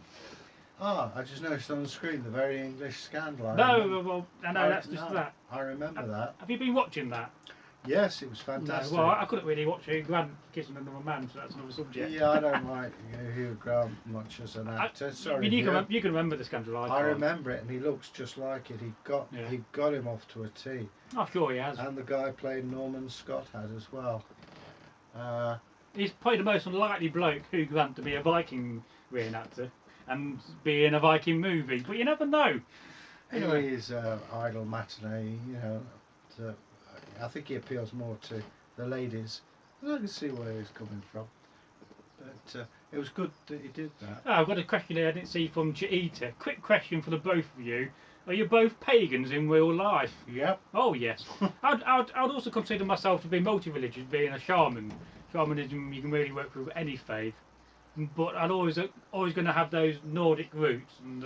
Ah, I just noticed on the screen the very English scandal. I know that's just that. I remember that. Have you been watching that? Yes, it was fantastic. No, well, I couldn't really watch Hugh Grant kissing another man, so that's another subject. Yeah, I don't like Hugh Grant much as an actor. Sorry. You can remember the scandal. I remember it, and he looks just like it. He got him off to a T. Oh, sure he has. And the guy playing Norman Scott had as well. He's probably the most unlikely bloke, Hugh Grant, to be a Viking reenactor and be in a Viking movie, but you never know. Anyway. He's idle matinee, you know. I think he appeals more to the ladies. I can see where he's coming from. But it was good that he did that. I've got a question here I didn't see from Cheetah. Quick question for the both of you. Are you both pagans in real life? Yep. Oh, yes. I'd also consider myself to be multi-religious, being a shaman. Shamanism, you can really work with any faith. But I'd always going to have those Nordic roots and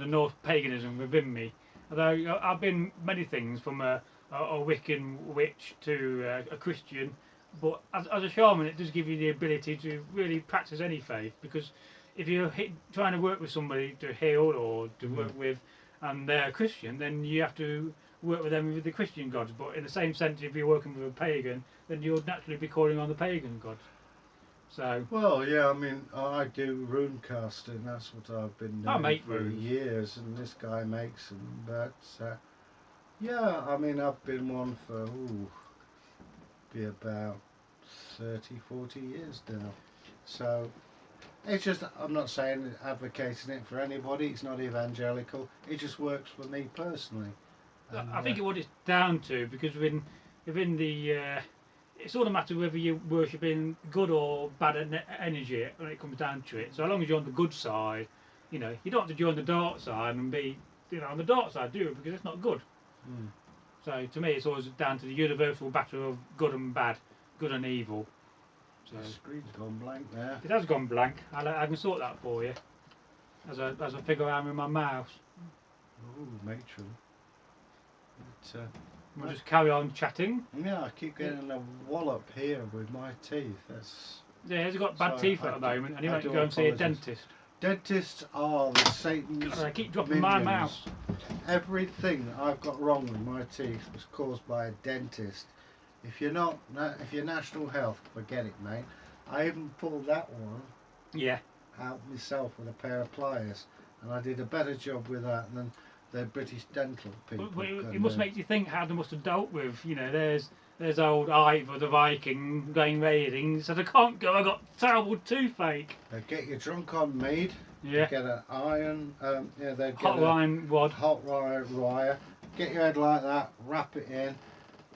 the North paganism within me. Although I've been many things, from a Wiccan witch to a Christian, but as a shaman it does give you the ability to really practice any faith, because if you're trying to work with somebody to heal or to work with and they're a Christian, then you have to work with them with the Christian gods, but in the same sense if you're working with a pagan then you'll naturally be calling on the pagan gods. So, well, yeah, I mean, I do rune casting. That's what I've been doing for years, and this guy makes them. But yeah, I mean, I've been one for be about 30, 40 years now. So it's just, I'm not saying advocating it for anybody. It's not evangelical. It just works for me personally. And, I think what it's down to, because within the it's all a matter whether you're worshipping good or bad energy when it comes down to it. So as long as you're on the good side, you know, you don't have to join the dark side and be, you know, on the dark side, do it, because it's not good. So to me, it's always down to the universal battle of good and bad, good and evil. So the screen's gone blank there. It has gone blank. I can sort that for you as I figure out with my mouse. Oh, matron. But, we'll just carry on chatting. Yeah, I keep getting a wallop here with my teeth. Yeah, he's got bad teeth at the moment, and he won't go and see a dentist. Dentists are the Satan's I keep dropping minions. my mouse. Everything I've got wrong with my teeth was caused by a dentist. If you're national health, forget it, mate. I even pulled that one out myself with a pair of pliers, and I did a better job with that than the British dental people. But it must make you think how they must have dealt with, you know, there's old Ivor the Viking going raiding, he said, I can't go, I got terrible toothache. They get you drunk on mead, yeah. Get an iron, they'd get hot iron wad. Hot wire, get your head like that, wrap it in,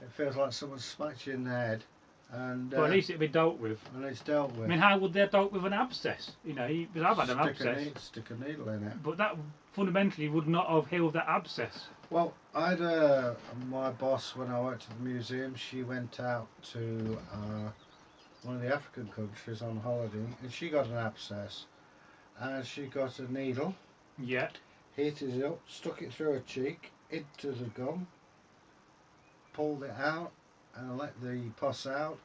it feels like someone smacked you in the head. And well, at least it'd be dealt with. And it's dealt with. I mean, how would they have dealt with an abscess? You know, because I've had an abscess. Stick a needle in it. But that fundamentally would not have healed that abscess. Well, I had my boss, when I worked at the museum, she went out to one of the African countries on holiday, and she got an abscess. And she got a needle. Yeah. Heated it up, stuck it through her cheek, into the gum, pulled it out, and let the pus out,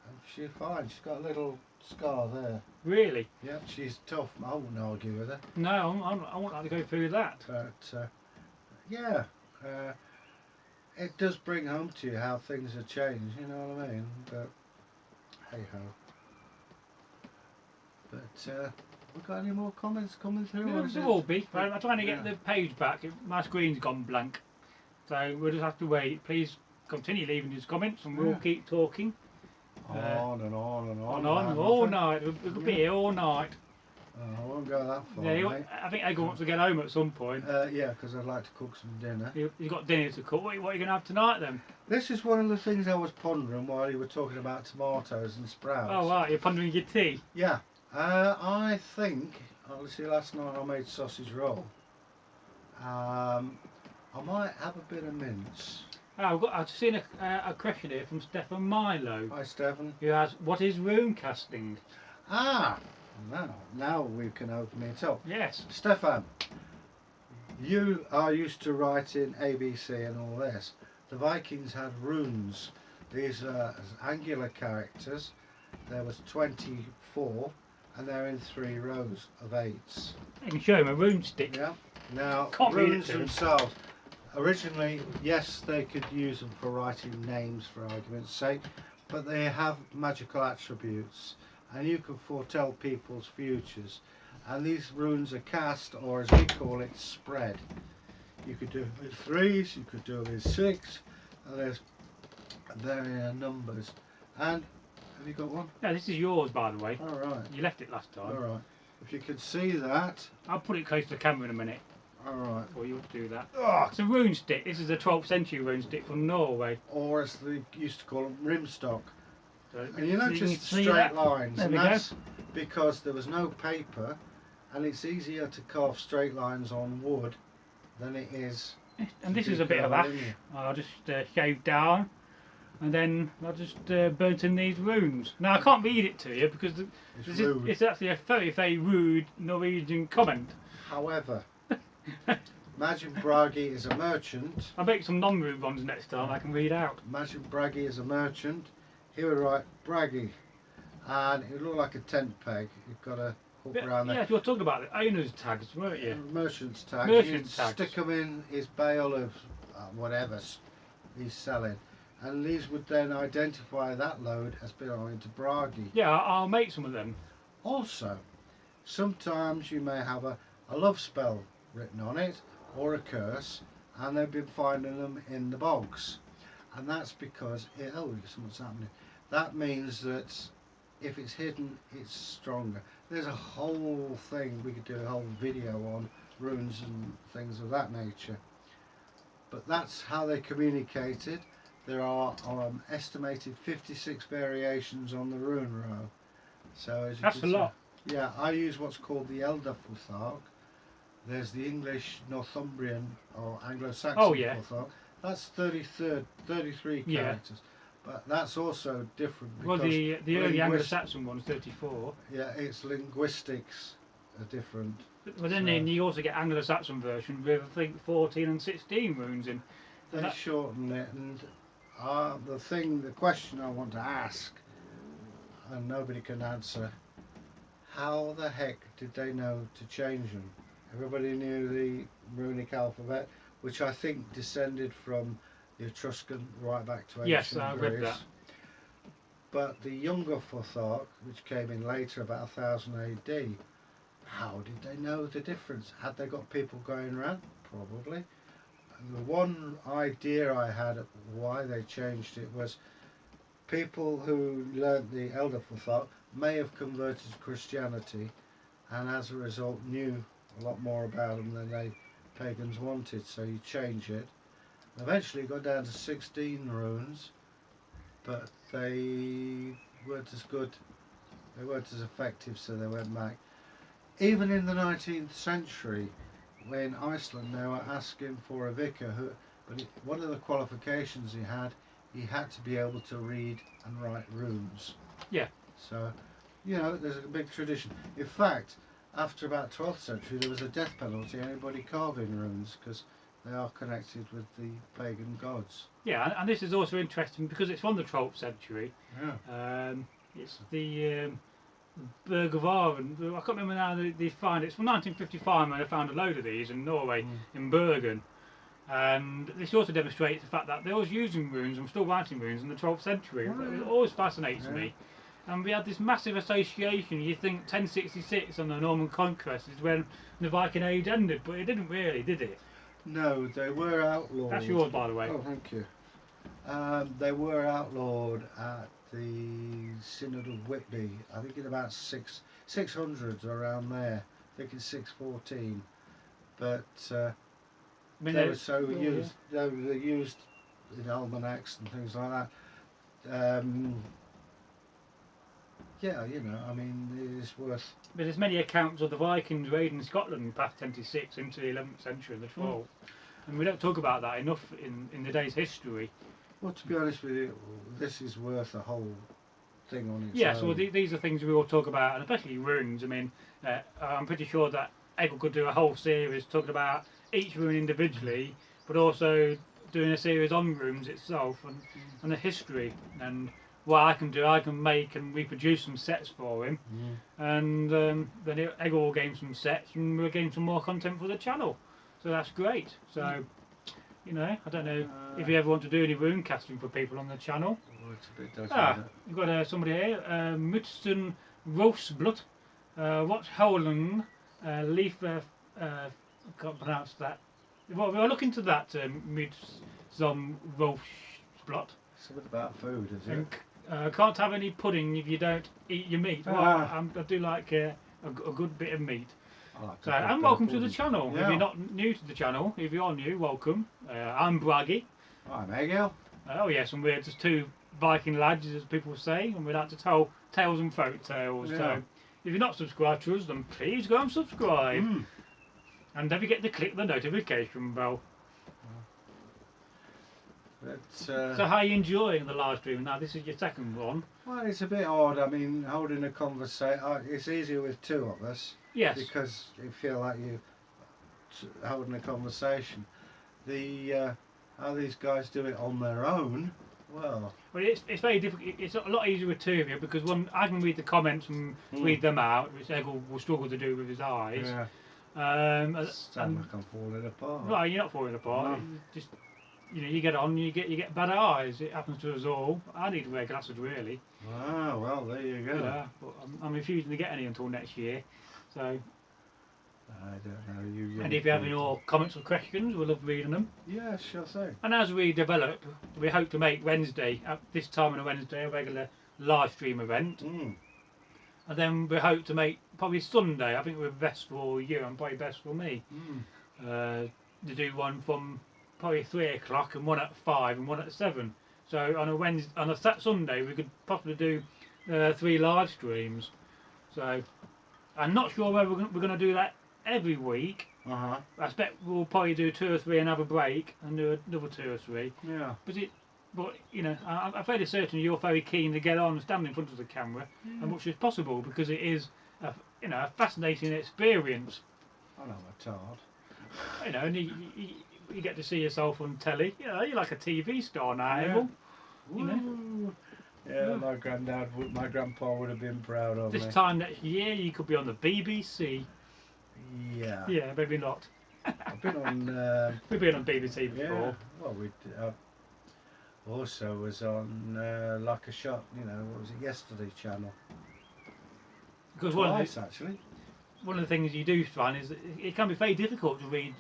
and she's fine. She's got a little scar there. Really? Yep, she's tough. I wouldn't argue with her. No, I won't have to go through that. But yeah, it does bring home to you how things have changed, you know what I mean? But hey ho. But we got any more comments coming through? Yeah, there will be. I'm trying to get the page back. My screen's gone blank. So we'll just have to wait. Please continue leaving his comments and we'll keep talking. On and on and on. All night. We'll be here all night. I won't go that far, Yeah, mate. I think Egil wants to get home at some point. Yeah, because I'd like to cook some dinner. You've got dinner to cook. What are you going to have tonight then? This is one of the things I was pondering while you were talking about tomatoes and sprouts. Oh, right, you're pondering your tea? Yeah. I think, obviously last night I made sausage roll. I might have a bit of mince. I've seen a question here from Stefan Milo. Hi, Stefan. Who asks, what is rune casting? Now we can open it up. Yes. Stefan, you are used to writing ABC and all this. The Vikings had runes. These are angular characters. There was 24 and they're in 3 rows of 8s. You can show him a rune stick. Yeah. Now, Can't read it runes to him. themselves, originally, yes, they could use them for writing names for argument's sake, but they have magical attributes and you can foretell people's futures. And these runes are cast, or as we call it, spread. You could do it with 3s, you could do it with 6, and there's varying numbers. And have you got one? Yeah, this is yours, by the way. All right. You left it last time. All right. If you could see that. I'll put it close to the camera in a minute. All right. Before you do that. Oh, It's a rune stick. This is a 12th century rune stick from Norway. or as they used to call them, rimstock. So, And you know, so just can see straight that? lines. There And we go. that's because there was no paper, and it's easier to carve straight lines on wood than it is. And this to is a bit of carve ash. linear. I'll just shave down, and then I'll just burnt in these runes. Now I can't read it to you because It's rude. it's actually a very, very rude Norwegian comment. However, imagine Bragi is a merchant. I'll make some non-rude ones next time I can read out. Imagine Bragi is a merchant. He would write Bragi, and it would look like a tent peg. You've got a hook around there. Yeah, you were talking about the owner's tags, weren't you? Merchant's tag. Merchant's He'd tags. stick them in his bale of whatever he's selling, and these would then identify that load as belonging to Bragi. Yeah, I'll make some of them. Also, sometimes you may have a love spell written on it or a curse, and they've been finding them in the bogs, and that's because something's happening. That means that if it's hidden, it's stronger. There's a whole thing, we could do a whole video on runes and things of that nature, but that's how they communicated. There are estimated 56 variations on the rune row. So as you That's a can see, lot. yeah, I use what's called the Elder Futhark. There's the English, Northumbrian or Anglo-Saxon Futhark. That's 33 Yeah. characters. But that's also different Well, because the early Anglo-Saxon one's 34. yeah, its linguistics are different. But then So- you also get Anglo-Saxon version with I think 14 and 16 runes in. They That- shorten it, and the question I want to ask, and nobody can answer, how the heck did they know to change them? Everybody knew the runic alphabet, which I think descended from the Etruscan right back to ancient Yes, I read Greece. that. But the younger Futhark, which came in later, about 1000 AD, how did they know the difference? Had they got people going around? Probably. And the one idea I had of why they changed it was people who learnt the Elder Futhark may have converted to Christianity, and as a result knew a lot more about them than they pagans wanted, so you change it. Eventually it got down to 16 runes, but they weren't as good, they weren't as effective, so they went back. Even in the 19th century, in Iceland they were asking for a vicar, one of the qualifications he had to be able to read and write runes. Yeah. So, you know, there's a big tradition. In fact, after about 12th century there was a death penalty anybody carving runes, because they are connected with the pagan gods. Yeah, and this is also interesting because it's from the 12th century. Yeah. It's the Berg of Aren. I can't remember now they find it. It's from 1955 when they found a load of these in Norway, in Bergen. And this also demonstrates the fact that they was using runes and still writing runes in the 12th century. Oh, yeah. It always fascinates Yeah. me. And we had this massive association. You think 1066 on the Norman Conquest is when the Viking Age ended, but it didn't really, did it? No, they were outlawed. That's yours, by the way. Oh, thank you. They were outlawed at the Synod of Whitby, I think in about 600s, around there. I think in 614. But I mean, they were so used, they were used in almanacs and things like that. Yeah, you know, I mean, it's worth. But there's many accounts of the Vikings raiding Scotland past 1066 into the 11th century and the 12th. And we don't talk about that enough in the day's history. Well, to be honest with you, this is worth a whole thing on its Yeah, own. so these are things we all talk about, and especially runes. I mean, I'm pretty sure that Egil could do a whole series talking about each rune individually, but also doing a series on runes itself and the history. And what I can do, I can make and reproduce some sets for him, and then Egil will gain some sets, and we'll gain some more content for the channel. So that's great. So, you know, I don't know if you ever want to do any rune casting for people on the channel. Oh, it's a bit dodgy, We've got somebody here, Mutsen Roosblood, what's Holland, Leaf, I can't pronounce that. Well, we'll look into that, Mutsen Roosblood. Something about food, is it? And can't have any pudding if you don't eat your meat. Well, I do like a good bit of meat. So, and welcome to the channel. Yeah. If you're not new to the channel, if you're new, welcome. I'm Bragi. I'm Egil. Oh yes, and we're just two Viking lads, as people say, and we like to tell tales and folk tales. Yeah. So if you're not subscribed to us, then please go and subscribe. And don't forget to click the notification bell. But, So how are you enjoying the live stream? Now this is your second one. well, it's a bit odd. I mean, holding a conversation, it's easier with two of us. Yes. Because you feel like you're holding a conversation. How these guys do it on their own, well... Well, it's very difficult. It's a lot easier with two of you because one, I can read the comments and read them out, which Egil will struggle to do with his eyes. Yeah. Sound like I'm falling apart. Well, you're not falling apart. No. Just, you know, you get on, you get bad eyes. It happens to us all. I need to wear glasses really. Ah, well, there you go. Yeah, but I'm refusing to get any until next year. So, I don't know, you. and if you have any more comments or questions, we'll love reading them. Yeah, sure thing. And as we develop, we hope to make Wednesday, at this time on a Wednesday, a regular live stream event. And then we hope to make probably Sunday, I think we're best for you and probably best for me, to do one from probably 3 o'clock and one at 5 and one at 7. So on a Wednesday, on a Sunday, we could possibly do 3 live streams. So I'm not sure whether we're going to do that every week. I expect we'll probably do 2 or 3 and have a break and do another 2 or 3. Yeah. But you know, I'm fairly certain you're very keen to get on and stand in front of the camera as much as possible because it is a fascinating experience. I know I'm tart. You know, and you get to see yourself on telly. You know, you're like a TV star now, Egil. You know? Yeah, my grandpa would have been proud of me. This time next year, you could be on the BBC. Yeah. Yeah, maybe not. I've been on. We've been on BBC before. Yeah. Well, we also was on Like a Shot. You know, what was it? Yesterday channel. Because Actually. one of the things you do find is that it can be very difficult to read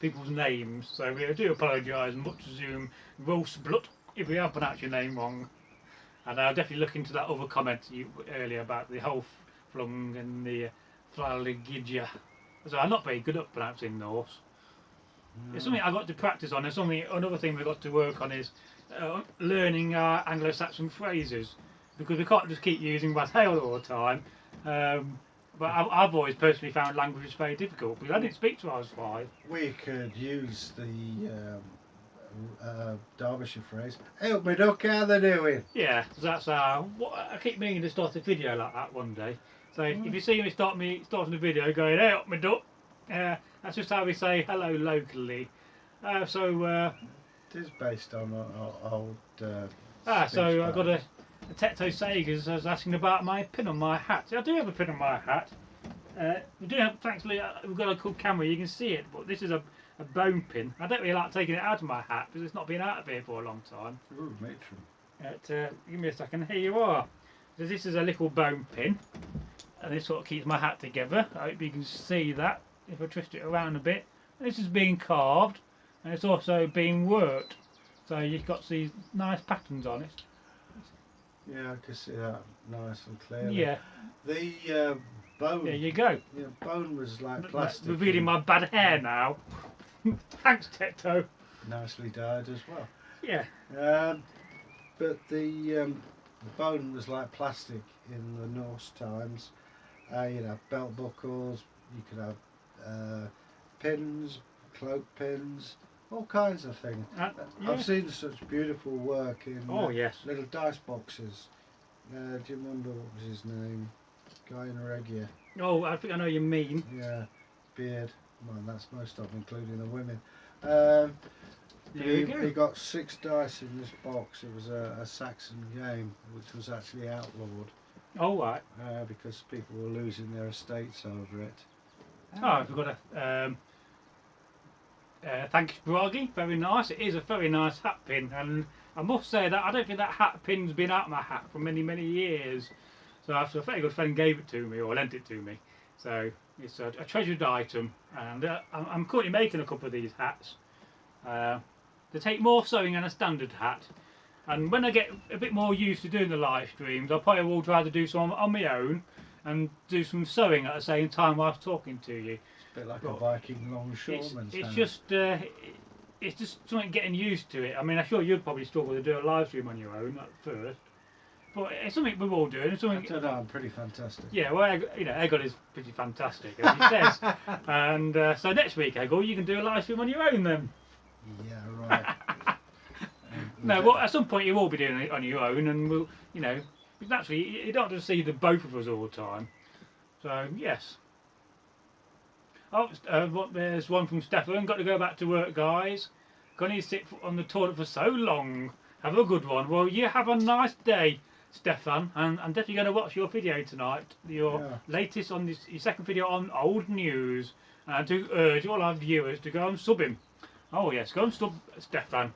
people's names. So we do apologise much Zoom Roosblood if we have pronounced your name wrong. And I'll definitely look into that other comment earlier about the whole flung and the Flaligidja. So I'm not very good at pronouncing Norse. It's something I've got to practice on. Another thing we've got to work on is learning our Anglo-Saxon phrases because we can't just keep using Vario all the time. But I've always personally found languages very difficult because I didn't speak till I was 5. We could use the Derbyshire phrase, help me duck, how they doing? Yeah, so that's I keep meaning to start a video like that one day. So if you see me starting a video going, help me duck, that's just how we say hello locally. It is based on old so I got a Techno Sagas was asking about my pin on my hat. See, I do have a pin on my hat. We do have, thankfully, we've got a cool camera, you can see it, but this is a bone pin. I don't really like taking it out of my hat because it's not been out of here for a long time. Ooh, matron. Give me a second, here you are. So this is a little bone pin, and this sort of keeps my hat together. I hope you can see that if I twist it around a bit. And this is being carved, and it's also being worked. So you've got these nice patterns on it. Yeah, I can see that nice and clearly. Yeah. The bone. There you go. Yeah, bone was like plastic. Revealing my bad hair now. Thanks, Techno. Nicely dyed as well. Yeah. But the bone was like plastic in the Norse times. You'd have belt buckles, you could have pins, cloak pins, all kinds of things. Yeah. I've seen such beautiful work in Yes. little dice boxes. Do you remember what was his name? Guy in red gear. Oh, I think I know what you mean. Yeah, beard. Well, that's most of them, including the women. He got 6 dice in this box. It was a Saxon game, which was actually outlawed. Oh, right. Because people were losing their estates over it. Oh, I forgot to. Thank you, Bragi. Very nice. It is a very nice hat pin, and I must say that I don't think that hat pin's been out of my hat for many, many years. So after a very good friend gave it to me, or lent it to me. So it's a treasured item, and I'm currently making a couple of these hats. They take more sewing than a standard hat, and when I get a bit more used to doing the live streams, I probably will try to do some on my own and do some sewing at the same time whilst talking to you. It's a bit like a Viking longshoreman. It's just something getting used to it. I mean, I'm sure you'd probably struggle to do a live stream on your own at first, but it's something we're all doing. It's something. I don't know, I'm pretty fantastic. Yeah, well, Egil is pretty fantastic, as he says. And so next week, Egil, you can do a live stream on your own then. Yeah, right. No, well, at some point you will be doing it on your own, and we'll, naturally, you don't have to see the both of us all the time. So yes. Oh, there's one from Stefan. Got to go back to work, guys. Gonna need to sit on the toilet for so long. Have a good one. Well, you have a nice day, Stefan, and I'm definitely going to watch your video tonight. Your latest on this, your second video on old news, and to urge all our viewers to go and sub him. Oh yes, go and sub Stefan.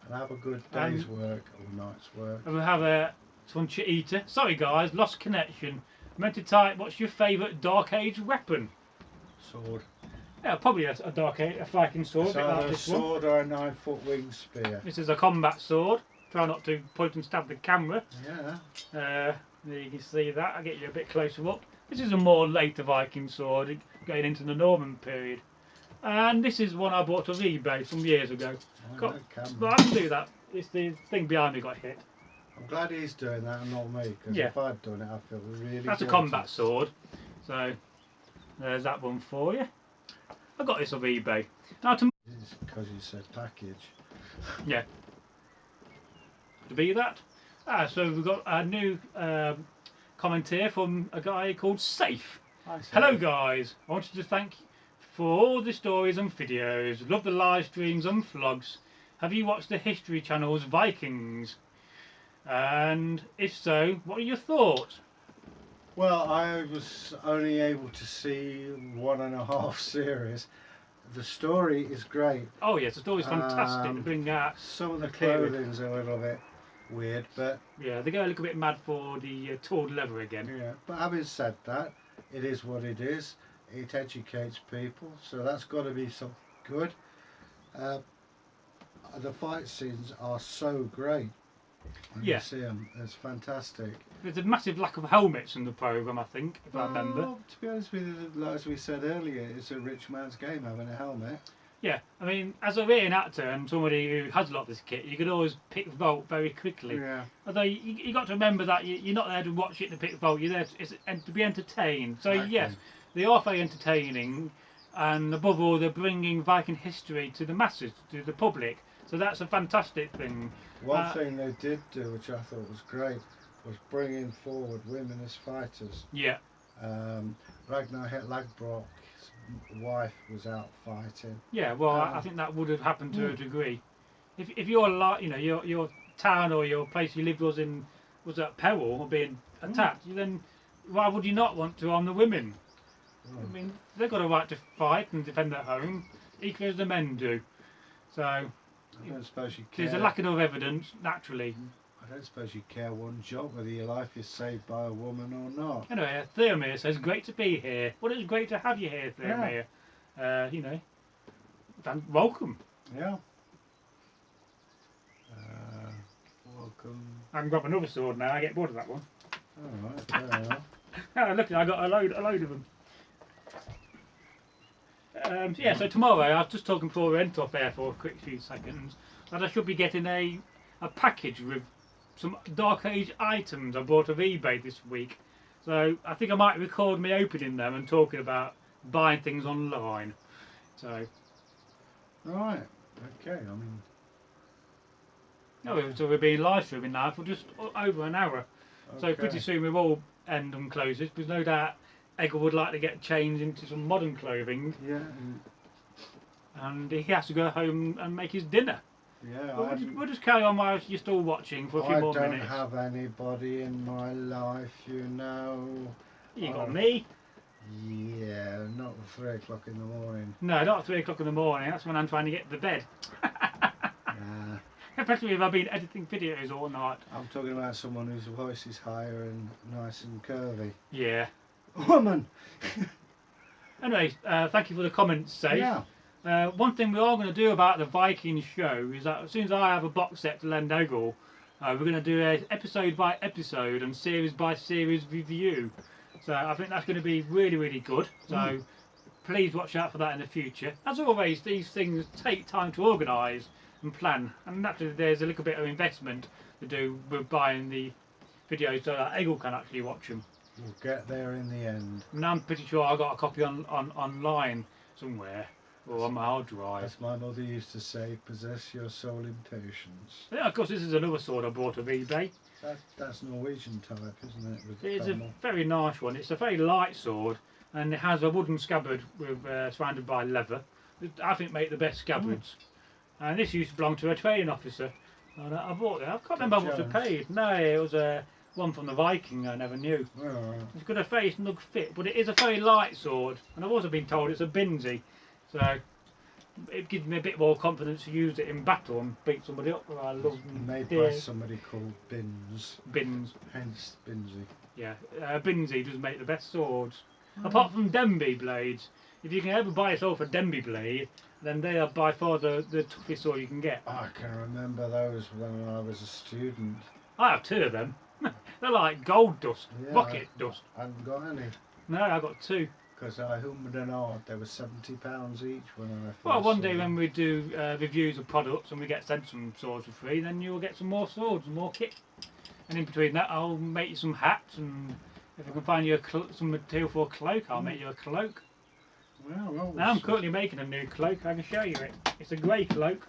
And have a good day's work or night's work. And we'll have a Tuncha Eater. Sorry guys, lost connection. Meant to type, what's your favourite Dark Age weapon? Sword. Yeah, probably a Dark Age, a Viking sword. It's a bit either like a this sword or a 9-foot wing spear. This is a combat sword. Try not to point and stab the camera. Yeah. There you can see that. I'll get you a bit closer up. This is a more later Viking sword, going into the Norman period. And this is one I bought off eBay some years ago. But I can do that. It's the thing behind me got hit. I'm glad he's doing that and not me, because if I'd done it, I feel really That's guilty. a combat sword. So there's that one for you. I got this off eBay. Now to It's because you said package. yeah. To be that. So we've got a new comment here from a guy called Safe. Hello guys. I wanted to thank you for all the stories and videos. Love the live streams and vlogs. Have you watched the History Channel's Vikings? And if so, what are your thoughts? Well, I was only able to see 1.5 series. The story is great. Oh yes, the story's fantastic to bring out. Some of the clothing's a little bit weird, but yeah, they go a little bit mad for the torn leather again. Yeah, but having said that, it is what it is. It educates people, so that's got to be something good. The fight scenes are so great. You see them, it's fantastic. There's a massive lack of helmets in the programme, I think, if I remember. To be honest with you, as we said earlier, it's a rich man's game having a helmet. Yeah, I mean, as a re-enactor and somebody who has a lot of this kit, you can always pick Volt very quickly. Yeah. Although you got to remember that you're not there to watch it to pick Volt, you're there to be entertained. So Exactly. yes, they are very entertaining, and above all, they're bringing Viking history to the masses, to the public. So that's a fantastic thing. One thing they did do, which I thought was great, was bringing forward women as fighters. Yeah. Ragnar Hlagbrock's wife was out fighting. Yeah, well, I think that would have happened to a degree. If your your town or your place you lived was at peril or being attacked, then why would you not want to arm the women? I mean, they've got a right to fight and defend their home, equally as the men do. So I don't suppose you care. there's a lack of evidence, naturally. I I don't suppose you care one jot whether your life is saved by a woman or not. Anyway, Thermir says, great to be here. Well, it's great to have you here, Thermir. You know, welcome. Yeah. Welcome. I can grab another sword now. I get bored of that one. Alright, fair enough. Oh, look, I got a load of them. Yeah, so tomorrow, I was just talking before we went off air for a quick few seconds, that I should be getting a package with some Dark Age items I bought off eBay this week. So I think I might record me opening them and talking about buying things online. So. Right, okay, I mean. No, so we're being live streaming now for just over an hour. Okay. So pretty soon we will end and close this, because no doubt Egil would like to get changed into some modern clothing. Yeah. And he has to go home and make his dinner. Yeah, we'll just carry on while you're still watching for a few more minutes. I don't have anybody in my life, you know. You got me. Yeah, not at 3 o'clock in the morning. No, not at 3 o'clock in the morning. That's when I'm trying to get to bed. Nah. Especially if I've been editing videos all night. I'm talking about someone whose voice is higher and nice and curvy. Yeah. Woman! Anyway, thank you for the comments, Safe. Yeah. One thing we are going to do about the Vikings show is that as soon as I have a box set to lend Egil, we're going to do an episode by episode and series by series review. So I think that's going to be really, really good. So please watch out for that in the future. As always, these things take time to organise and plan, and naturally there's a little bit of investment to do with buying the videos so that Egil can actually watch them. We'll get there in the end. And I'm pretty sure I got a copy online somewhere. Or on my hard drive. As my mother used to say, possess your soul in patience. Yeah, of course, this is another sword I bought off eBay. That's Norwegian type, isn't it? With It's a pommel. very nice one. It's a very light sword, and it has a wooden scabbard with surrounded by leather. I think make the best scabbards. And this used to belong to a training officer. And I bought it. I can't remember how much I paid. No, it was one from the Viking. I never knew. Oh, right. It's got a very snug fit, but it is a very light sword. And I've also been told it's a binsey. So it gives me a bit more confidence to use it in battle and beat somebody up. I love Made by somebody called Bins. Hence Binsey. Yeah, Binsey does make the best swords. Apart from Denby blades. If you can ever buy yourself a Denby blade, then they are by far the toughest sword you can get. I can remember those when I was a student. I have 2 of them. They're like gold dust, Yeah, rocket dust. I haven't got any. No, I got 2. Because I hummed and hawed. They were £70 each when I first Well, one saw day them. when we do reviews of products and we get sent some swords for free, then you'll get some more swords and more kit. And in between that, I'll make you some hats, and if I can find you some material for a cloak, I'll make you a cloak. Well, Now I'm currently making a new cloak. I can show you it. It's a grey cloak.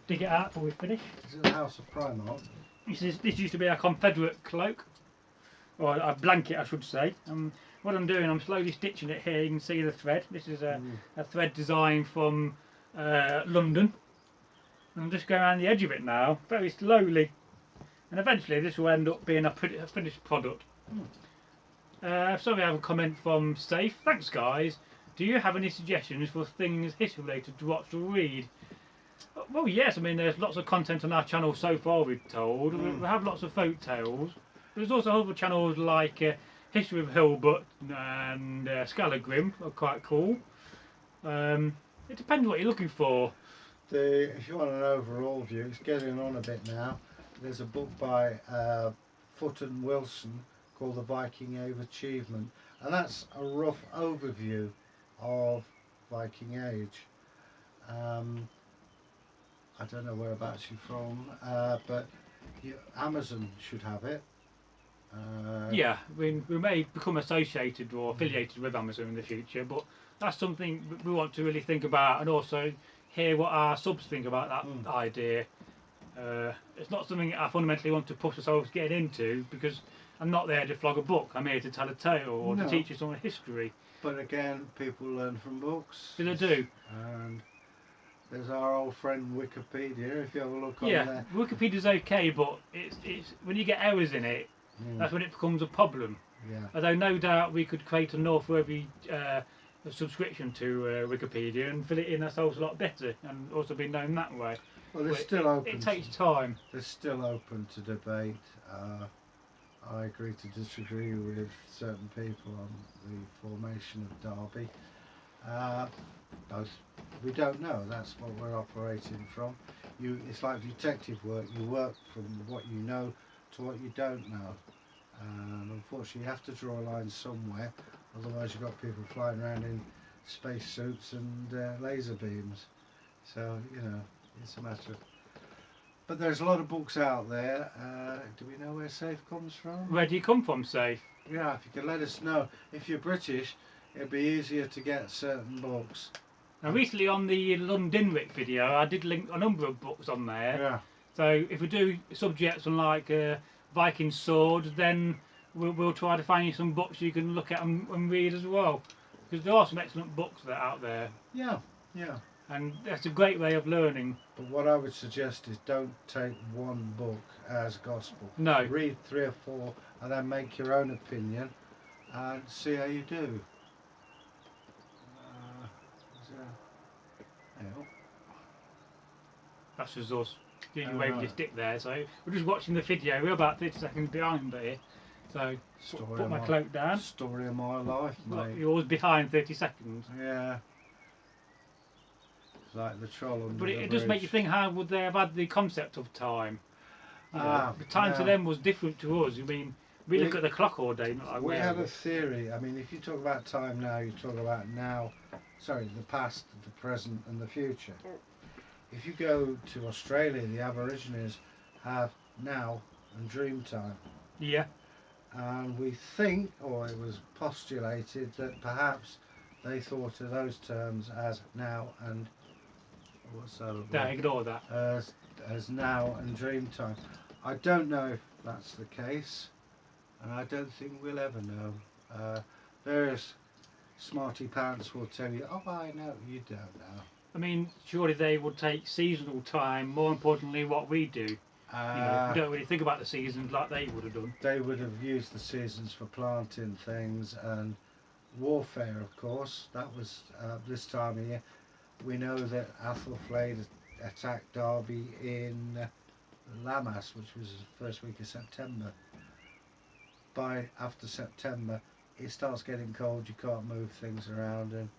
Dig it out before we finish. Is it the House of Primark? This used to be a Confederate cloak, or a blanket, I should say. What I'm doing, I'm slowly stitching it here. You can see the thread. This is a thread design from London. And I'm just going around the edge of it now, very slowly. And eventually this will end up being a finished product. Sorry, I have a comment from Safe. Thanks, guys. Do you have any suggestions for things history related to watch or read? Well, yes. I mean, there's lots of content on our channel so far, we've told. We have lots of folk tales. There's also other channels like History of Hilbert and Skallagrim are quite cool. It depends what you're looking for. If you want an overall view, it's getting on a bit now. There's a book by Foote and Wilson called The Viking Age Achievement, and that's a rough overview of Viking Age. I don't know whereabouts you're from, but Amazon should have it. Yeah, we may become associated or affiliated with Amazon in the future, but that's something we want to really think about, and also hear what our subs think about that idea. It's not something I fundamentally want to push ourselves getting into, because I'm not there to flog a book. I'm here to tell a tale or to teach you some history. But again, people learn from books. They do. And there's our old friend Wikipedia. If you have a look on Yeah, there. Wikipedia's okay, but it's when you get errors in it, that's when it becomes a problem. Yeah. Although no doubt we could create a Northworthy subscription to Wikipedia and fill it in ourselves a lot better, and also be known that way. Well, they're still open. It takes time. They're still open to debate. I agree to disagree with certain people on the formation of Derby. We don't know. That's what we're operating from. It's like detective work. You work from what you know to what you don't know. And unfortunately, you have to draw a line somewhere. Otherwise, you've got people flying around in spacesuits and laser beams. So, you know, it's a matter of... But there's a lot of books out there. Do we know where Safe comes from? Where do you come from, Safe? Yeah, if you could let us know. If you're British, it'd be easier to get certain books. Now, recently on the Londonrick video, I did link a number of books on there. Yeah. So if we do subjects on like Viking swords, then we'll try to find you some books you can look at and read as well. Because there are some excellent books that are out there. Yeah, yeah. And that's a great way of learning. But what I would suggest is don't take one book as gospel. No. Read 3 or 4 and then make your own opinion and see how you do. That's just us. Getting Oh, away with right. your stick there. So we're just watching the video. We're about 30 seconds behind here. So put my cloak down. Story of my life, mate. You're always behind 30 seconds. Yeah. It's like the troll under But the it does make you bridge. think, how would they have had the concept of time? You know, the time to yeah. them was different to us. I mean, we look at the clock all day. Not like We we had a theory. I mean, if you talk about time now, you talk about now, sorry, the past, the present and the future. If you go to Australia, the Aborigines have now and dream time. Yeah. And we think, or it was postulated, that perhaps they thought of those terms as now and what's that? Don't ignore that. As now and dream time. I don't know if that's the case, and I don't think we'll ever know. Various smarty pants will tell you, oh, I know, you don't know. I mean, surely they would take seasonal time, more importantly what we do. You know, we don't really think about the seasons like they would have done. They would have used the seasons for planting things and warfare, of course. That was this time of year. We know that Athelflaed attacked Derby in Lammas, which was the first week of September. After September, it starts getting cold, you can't move things around, and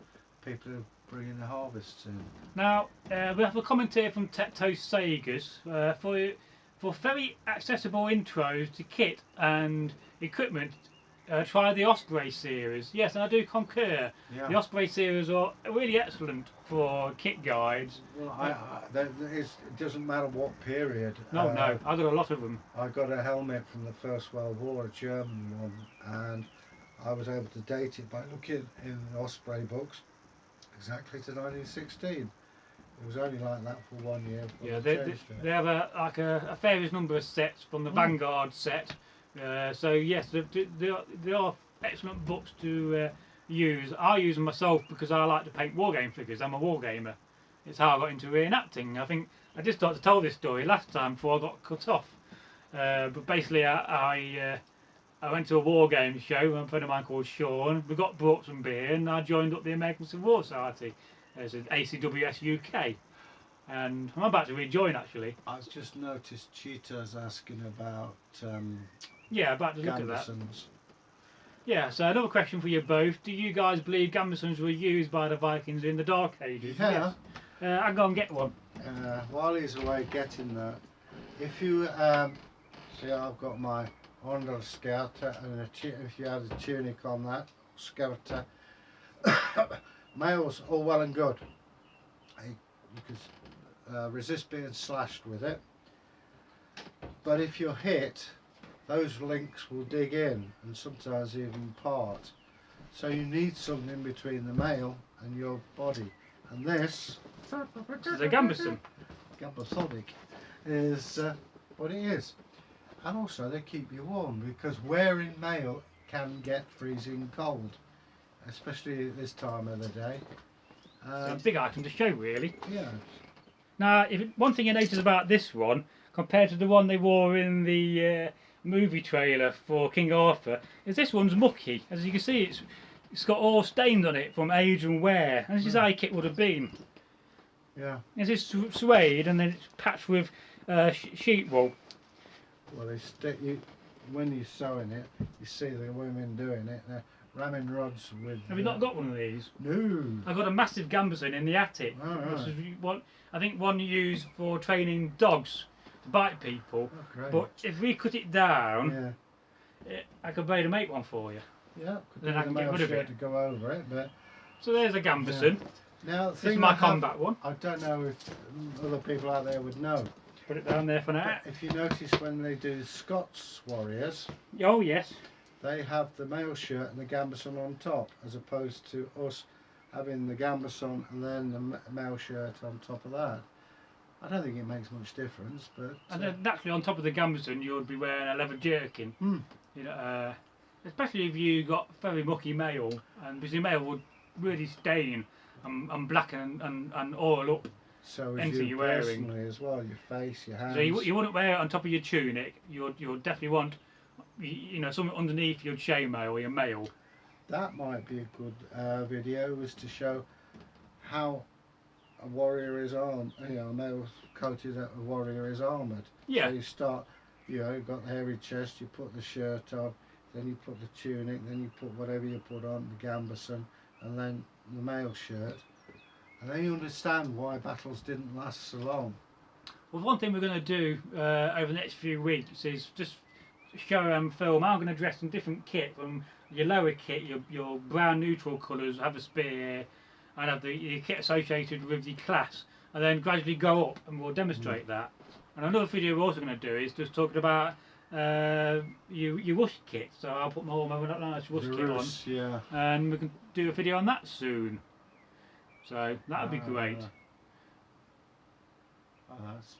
people are bringing the harvests in. Now, we have a comment here from Techno Sagas for very accessible intros to kit and equipment. Try the Osprey series. Yes, and I do concur. Yeah. The Osprey series are really excellent for kit guides. Well, it doesn't matter what period. No, no, I got a lot of them. I got a helmet from the First World War, a German one, and I was able to date it by looking in the Osprey books exactly to 1916. It was only like that for 1 year. Yeah, they have a fair number of sets from the Vanguard set. So yes, they are excellent books to use. I use them myself because I like to paint wargame figures. I'm a wargamer. It's how I got into re-enacting. I think I just started to tell this story last time before I got cut off. But basically, I went to a wargame show with a friend of mine called Sean. We brought some beer, and I joined up the American Civil War Society as an ACWS UK. And I'm about to rejoin actually. I've just noticed Cheetah's asking about Yeah, about to look at that. Gambersons. Yeah, so another question for you both. Do you guys believe Gambersons were used by the Vikings in the Dark Ages? Yeah. Yes. I'll go and get one. While he's away getting that, if you see, I've got my underskirt, and if you had a tunic on that skirt, males all well and good. You can resist being slashed with it, but if you're hit, those links will dig in and sometimes even part. So you need something between the male and your body, and this is a Gamberson. Gambersonic is what it is. And also they keep you warm, because wearing mail can get freezing cold, especially at this time of the day. It's a big item to show really. Yeah. Now, one thing you notice about this one, compared to the one they wore in the movie trailer for King Arthur, is this one's mucky. As you can see, it's got all stains on it from age and wear, and this is how your kit would have been. Yeah. This is suede and then it's patched with sheep wool. Well, they stick you when you're sewing it. You see the women doing it. They're ramming rods with. Have you not got one of these? No. I've got a massive gambeson in the attic. Oh, right. Which is what I think one you use for training dogs to bite people. Oh, great. But if we cut it down, I could be able to make one for you. Yeah. Then I can get rid of it to go over it, but. So there's a gambeson. Now, This is my combat one. I don't know if other people out there would know. Put it down there for now. If you notice when they do Scots warriors, Oh yes. they have the male shirt and the gambeson on top, as opposed to us having the gambeson and then the male shirt on top of that. I don't think it makes much difference, but And then naturally on top of the gambeson you would be wearing a leather jerkin. You know, especially if you got very mucky mail, and because your mail would really stain and blacken and oil up. so is anything you you're wearing. personally as well, your face, your hands. So you wouldn't wear it on top of your tunic. You'll definitely want you know something underneath your chainmail or your mail. That might be a good video, was to show how a warrior is armed. You know, a male coated a warrior is armoured. Yeah. So you start, you know, you've got the hairy chest, you put the shirt on, then you put the tunic, then you put whatever you put on, the gambeson, and then the male shirt. And then you understand why battles didn't last so long. Well, one thing we're going to do over the next few weeks is just show and film. I'm going to dress in different kit. From your lower kit, your brown neutral colours, have a spear, and have your kit associated with your class, and then gradually go up, and we'll demonstrate that. And another video we're also going to do is just talking about your rush kit. So I'll put my nice rush kit on, Yeah. and we can do a video on that soon. So that would be great.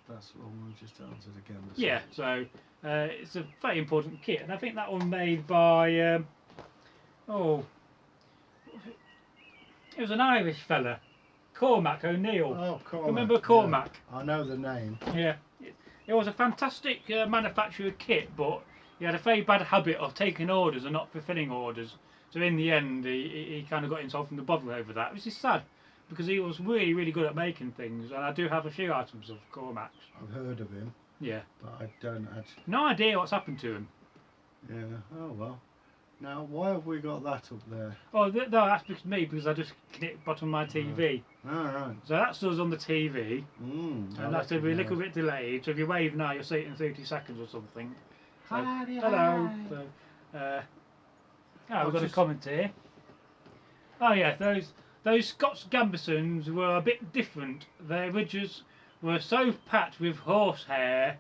That's the one we just answered again. Yeah, so it's a very important kit, and I think that one made by it was an Irish fella, Cormac O'Neill. Oh, Cormac. Remember Cormac? Yeah. I know the name. Yeah, it was a fantastic manufactured kit, but he had a very bad habit of taking orders and not fulfilling orders. So in the end, he kind of got himself in the bother over that, which is sad. Because he was really, really good at making things, and I do have a few items of Cormac's. I've heard of him. Yeah. But I don't actually. No idea what's happened to him. Yeah. Oh well. Now, why have we got that up there? Oh, no, that's because I just connect bottom of my TV. All right. So that's us on the TV, And that's a little bit delayed. So if you wave now, you'll see it in 30 seconds or something. So, Hi. hello. So, we've got a comment here. Oh yeah, those Scots gambesons were a bit different. Their ridges were so packed with horsehair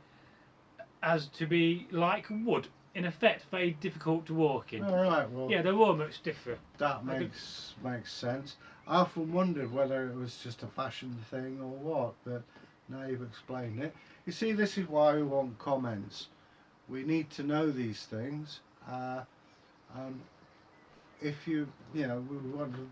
as to be like wood. In effect, very difficult to walk in. All right. Well. Yeah, they were much different. That makes sense. I often wondered whether it was just a fashion thing or what, but now you've explained it. You see, this is why we want comments. We need to know these things. If we want to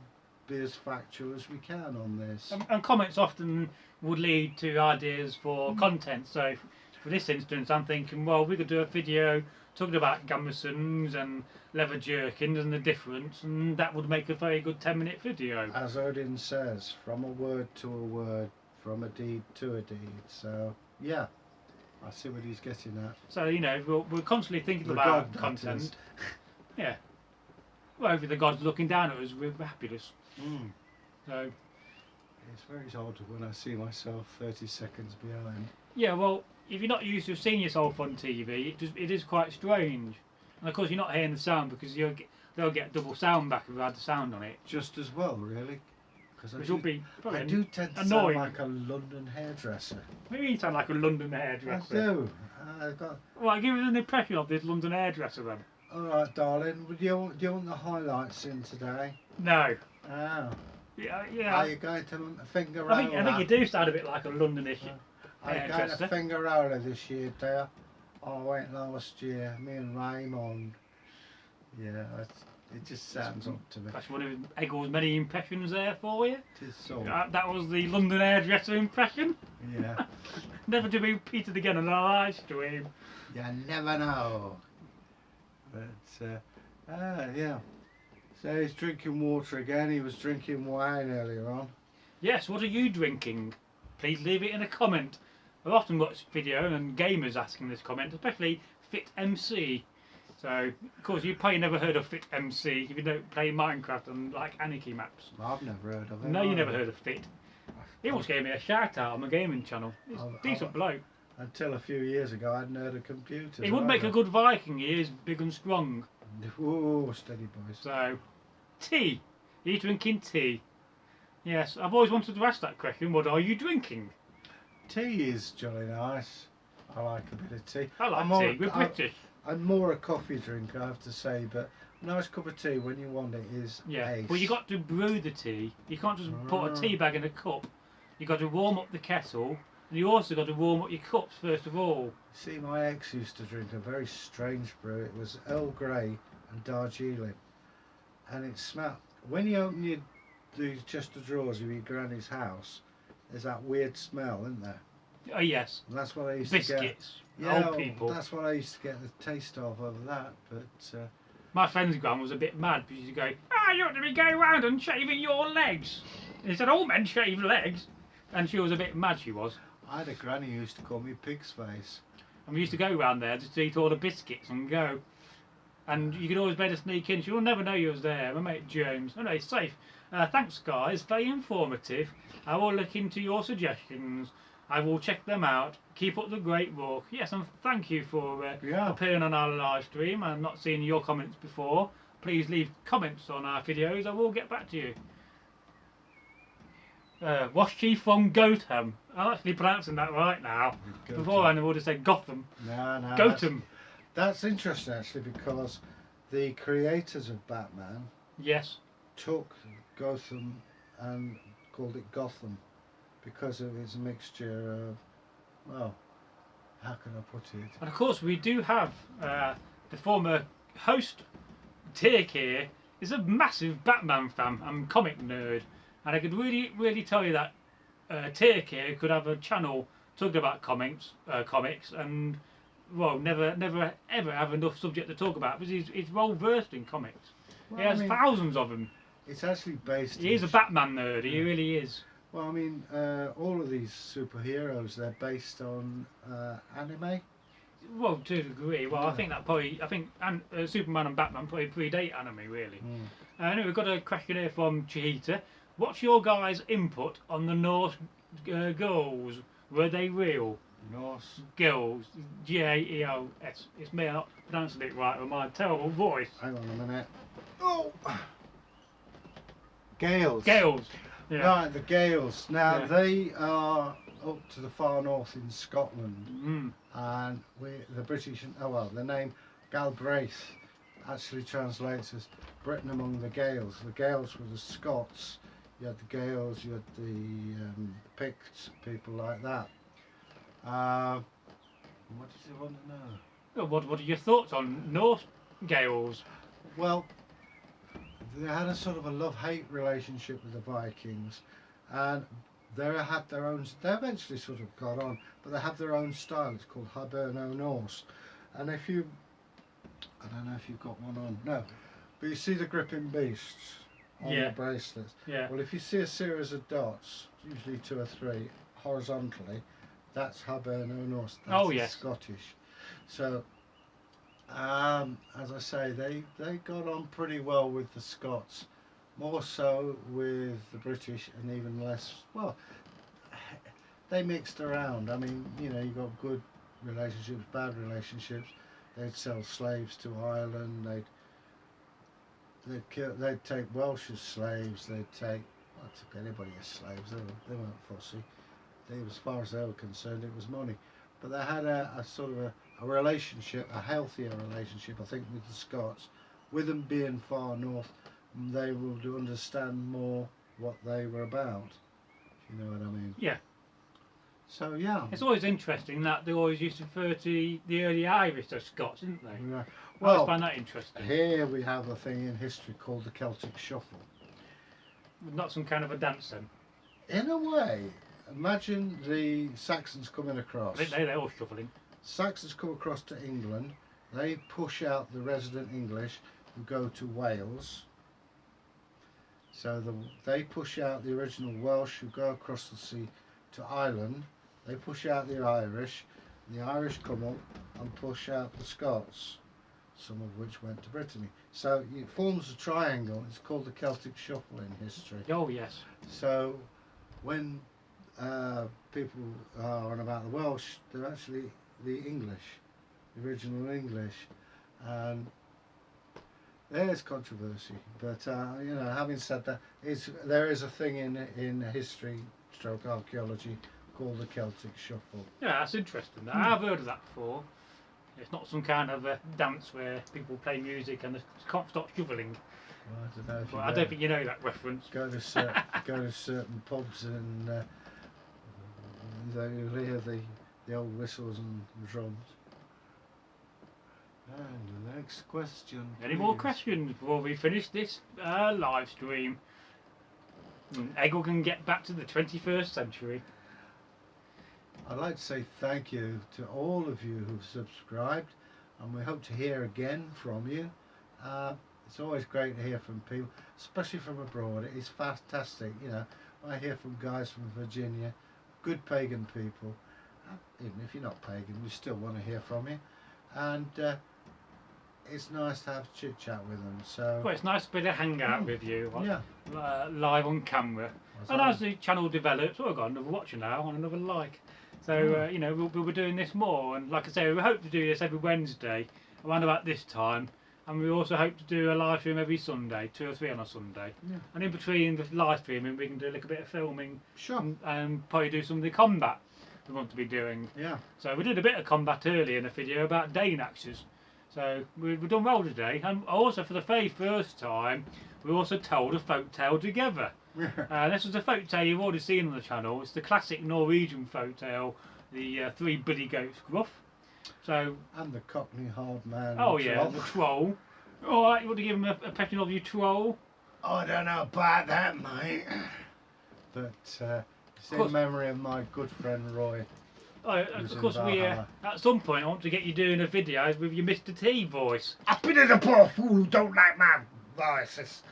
be as factual as we can on this. And comments often would lead to ideas for content. So for this instance, I'm thinking, well, we could do a video talking about gambesons and leather jerkins and the difference, and that would make a very good 10-minute video. As Odin says, from a word to a word, from a deed to a deed. So yeah, I see what he's getting at. So we're constantly thinking about content. Yeah. Well, hopefully the God's looking down at us with happiness. So it's very odd when I see myself 30 seconds behind. Yeah, well, if you're not used to seeing yourself on TV, it is quite strange. And of course, you're not hearing the sound because they'll get double sound back if you had the sound on it. Just as well, really. Which will be I do tend to annoying. sound like a London hairdresser. Maybe you sound like a London hairdresser. I do. Well, give us an impression of this London hairdresser then. All right, darling. Do you want the highlights in today? No. Oh. Yeah. Are you going to finger roller? I think you do sound a bit like a Londonish Are you going to finger roller this year, dear? I went last year, me and Raymond. Yeah, it just sounds up to me. That's one of Egil's many impressions there for you. It is so. That was the London hairdresser impression. Yeah. Never to be repeated again on a live stream. You never know. But, yeah. So he's drinking water again. He was drinking wine earlier on. Yes, what are you drinking? please leave it in a comment. I often watch video and gamers asking this comment, especially Fit MC. So, of course, you probably never heard of Fit MC if you don't play Minecraft and like Anarchy maps. I've never heard of it. No, you never heard of Fit. He once gave me a shout out on my gaming channel. He's a decent bloke. Until a few years ago, I hadn't heard of computers. He would make a good Viking. He is big and strong. Ooh, steady boys. So, tea. Are you drinking tea? Yes, I've always wanted to ask that question. What are you drinking? Tea is jolly nice. I like a bit of tea. I like tea. We're British. I'm more a coffee drinker, I have to say, but a nice cup of tea when you want it is ace. Well, you got to brew the tea. You can't just put a tea bag in a cup. You got to warm up the kettle, and you also got to warm up your cups first of all. See, my ex used to drink a very strange brew. It was Earl Grey and Darjeeling, and it smelled. When you open the chest of drawers of your granny's house, there's that weird smell, isn't there? Oh yes. And that's what I used to get. Biscuits. Yeah, Old people. that's what I used to get the taste of over that. But my friend's gran was a bit mad because she go, you ought to be going round and shaving your legs. And he said, all men shave legs. And she was a bit mad, she was. I had a granny who used to call me Pig's Face. And we used to go round there just to eat all the biscuits and go. And you could always better sneak in. She will never know you was there. My mate James. Oh no, it's safe. Thanks guys, very informative. I will look into your suggestions. I will check them out. Keep up the great work. Yes, and thank you for appearing on our live stream. I'm not seeing your comments before. Please leave comments on our videos. I will get back to you. Was she from Gotham? I'm actually pronouncing that right now. Gotham. Before I would have said Gotham. No, Gotham. That's interesting actually, because the creators of Batman Yes. took Gotham and called it Gotham because of its mixture of, well, how can I put it? And of course we do have the former host Tick here is a massive Batman fan and comic nerd, and I could really tell you that Tick here could have a channel talking about comics and well never ever have enough subject to talk about because he's well versed in comics. Well, He has thousands of them. It's actually based. He is a Batman nerd. He really is. Well, I mean, all of these superheroes, they're based on anime. Well, to a degree. Well, Yeah. I think Superman and Batman probably predate anime, really. Anyway, we've got a question here from Chihita. What's your guys' input on the Norse girls? Were they real? Norse. Girls. G-A-E-O-S. It's me not pronouncing it right with my terrible voice. Hang on a minute. Oh! Gales. Gales. Yeah. Right, the Gales. Now, Yeah. they are up to the far north in Scotland. Mm. And the British, the name Galbraith actually translates as Britain among the Gaels. The Gaels were the Scots. You had the Gaels, you had the Picts, people like that. What did you want to know? Well, what are your thoughts on Norse Gales? Well, they had a sort of a love-hate relationship with the Vikings, and they had their own. They eventually sort of got on, but they have their own style. It's called Hiberno Norse, and I don't know if you've got one on. No, but you see the gripping beasts on the bracelets. Yeah. Well, if you see a series of dots, usually 2 or 3, horizontally, that's Hiberno Norse. That's Scottish. So, as I say, they got on pretty well with the Scots, more so with the British, and even less. Well, they mixed around. I mean, you know, you got good relationships, bad relationships. They'd sell slaves to Ireland. They'd take Welsh as slaves. They'd take anybody as slaves. They weren't fussy. As far as they were concerned, it was money. But they had a sort of a relationship, a healthier relationship, I think, with the Scots. With them being far north, they would understand more what they were about, if you know what I mean. Yeah. So, yeah. It's always interesting that they always used to refer to the early Irish as Scots, didn't they? Yeah. I Well, always find that interesting. here we have a thing in history called the Celtic Shuffle. Not some kind of a dance then. In a way, imagine the Saxons coming across. They're all shuffling. Saxons come across to England, they push out the resident English who go to Wales. So they push out the original Welsh who go across the sea to Ireland, they push out the Irish, and the Irish come up and push out the Scots, some of which went to Brittany. So it forms a triangle. It's called the Celtic Shuffle in history. Oh yes. So when people are on about the Welsh, they're actually the English, the original English, and there's controversy. But you know, having said that, there is a thing in history, stroke archaeology, called the Celtic Shuffle. Yeah, that's interesting. I've heard of that before. It's not some kind of a dance where people play music and they can't stop shuffling. Well, I don't know if But I don't think you know that reference. go to certain pubs and you'll hear the old whistles and drums. And the next question. Any more questions before we finish this live stream? Egil can get back to the 21st century. I'd like to say thank you to all of you who've subscribed, and we hope to hear again from you. It's always great to hear from people, especially from abroad. It's fantastic, you know. I hear from guys from Virginia, good pagan people. Even if you're not pagan, we still want to hear from you. And it's nice to have chit chat with them. So Well, it's nice to be able to hang out with you yeah. live on camera. And as the channel develops, I've got another watcher now and another like. So, you know, we'll be doing this more. And like I say, we hope to do this every Wednesday around about this time. And we also hope to do a live stream every Sunday, 2 or 3 on a Sunday. Yeah. And in between the live streaming, we can do a little bit of filming. Sure. And probably do some of the combat we want to be doing. Yeah. So we did a bit of combat earlier in a video about Dane axes. So we've done well today. And also for the very first time, we also told a folk tale together. This was a folk tale you've already seen on the channel. It's the classic Norwegian folk tale, the 3 Billy Goats Gruff. So, and the Cockney hard man. Oh yeah, the troll. Alright, you want to give him a petting of you troll? I don't know about that, mate. But it's in memory of my good friend Roy. Oh, of course, we at some point I want to get you doing a video with your Mr. T voice. I've been as a poor fool who don't like my voices.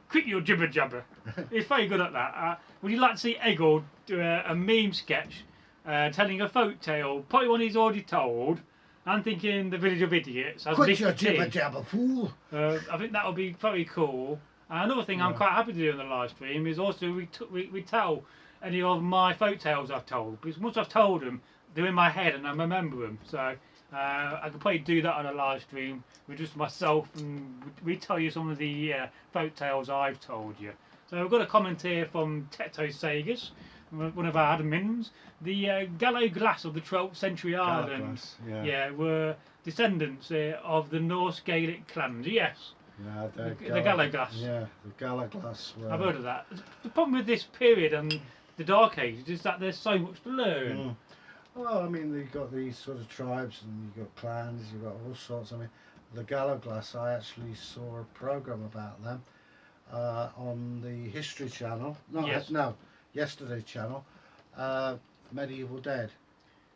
Quit your jibber jabber. He's very good at that. Would you like to see Egil do a meme sketch telling a folk tale, probably one he's already told? I'm thinking the Village of Idiots. Quit your jibber jabber, fool. I think that would be very cool. Another thing I'm quite happy to do on the live stream is also we tell any of my folk tales I've told, because once I've told them, they're in my head and I remember them. So I could probably do that on a live stream with just myself, and we tell you some of the folk tales I've told you. So we've got a comment here from Techno Sagas, one of our admins. The Gallo Glass of the 12th century Ireland were descendants of the Norse Gaelic clans. Yes. Yeah, the Gallo Glass. Yeah, the Gallo Glass. I've heard of that. The problem with this period and the Dark Ages is that there's so much to learn. Well, I mean, you've got these sort of tribes and you've got clans, you've got all sorts. I mean, the Gallo Glass, I actually saw a programme about them on the History Channel. No, Yesterday Channel. Medieval Dead.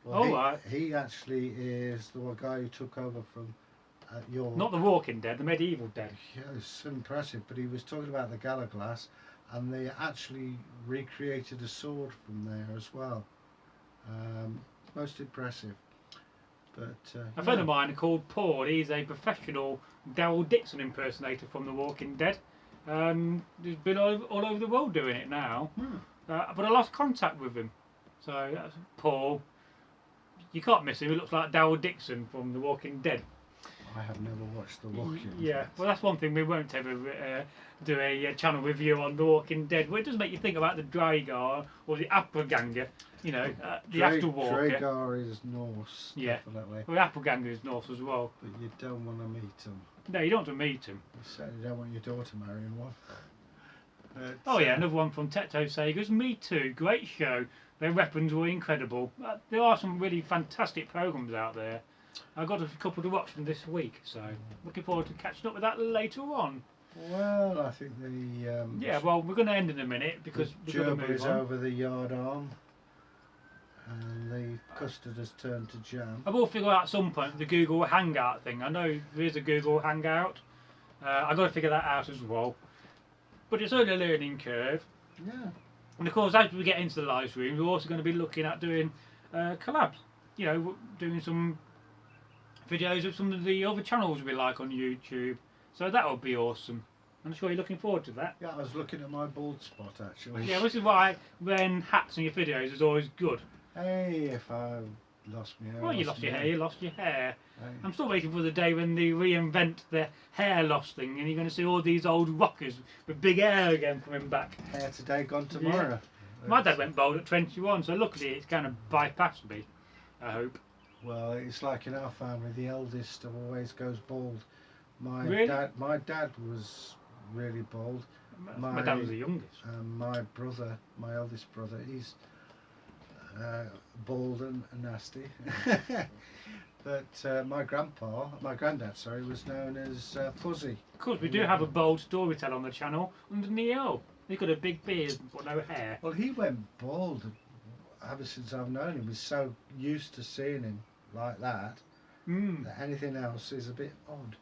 Well, he actually is the guy who took over from York. Not the Walking Dead, the Medieval Dead. Yeah, it's impressive. But he was talking about the Gallo Glass, and they actually recreated a sword from there as well. Most impressive. But a friend of mine called Paul, he's a professional Daryl Dixon impersonator from The Walking Dead. He's been all over the world doing it now. But I lost contact with him. So that's Paul. You can't miss him. He looks like Daryl Dixon from The Walking Dead. I have never watched The Walking Dead. Yeah, well, that's one thing we won't ever do a channel review on The Walking Dead. Well, it does make you think about the Dragar or the Appleganger, you know, the Afterwalker. Dragar is Norse, definitely. Well, the Appleganger is Norse as well. But you don't want to meet him. No, you don't want to meet him. You certainly don't want your daughter marrying one. Oh yeah, another one from Techno Sagas. Me too. Great show. Their weapons were incredible. There are some really fantastic programs out there. I've got a couple to watch from this week, so looking forward to catching up with that later on. Well, I think the yeah, well, we're going to end in a minute because the gerbil is over the yard arm, and the custard has turned to jam. I will figure out at some point the Google Hangout thing. I know there is a Google Hangout. I've got to figure that out as well. But it's only a learning curve. Yeah. And of course, as we get into the live stream, we're also going to be looking at doing collabs. You know, doing some videos of some of the other channels we like on YouTube. So that would be awesome. I'm sure you're looking forward to that. Yeah, I was looking at my bald spot actually. Yeah, which is why wearing hats in your videos is always good. Hey, if I lost my hair. Well, you lost your hair, you lost your hair. Hey. I'm still waiting for the day when they reinvent the hair loss thing and you're going to see all these old rockers with big hair again coming back. Hair today, gone tomorrow. Yeah. My dad went bald at 21, so luckily it's kind of bypassed me, I hope. Well, it's like in our family, the eldest always goes bald. My Really? dad was really bald. My dad was the youngest. My brother, my eldest brother, he's bald and nasty. But my granddad, sorry, was known as Fuzzy. Of course, we do have a bold storyteller on the channel under Njal. He's got a big beard but no hair. Well, he went bald ever since I've known him. We're so used to seeing him like that that anything else is a bit odd.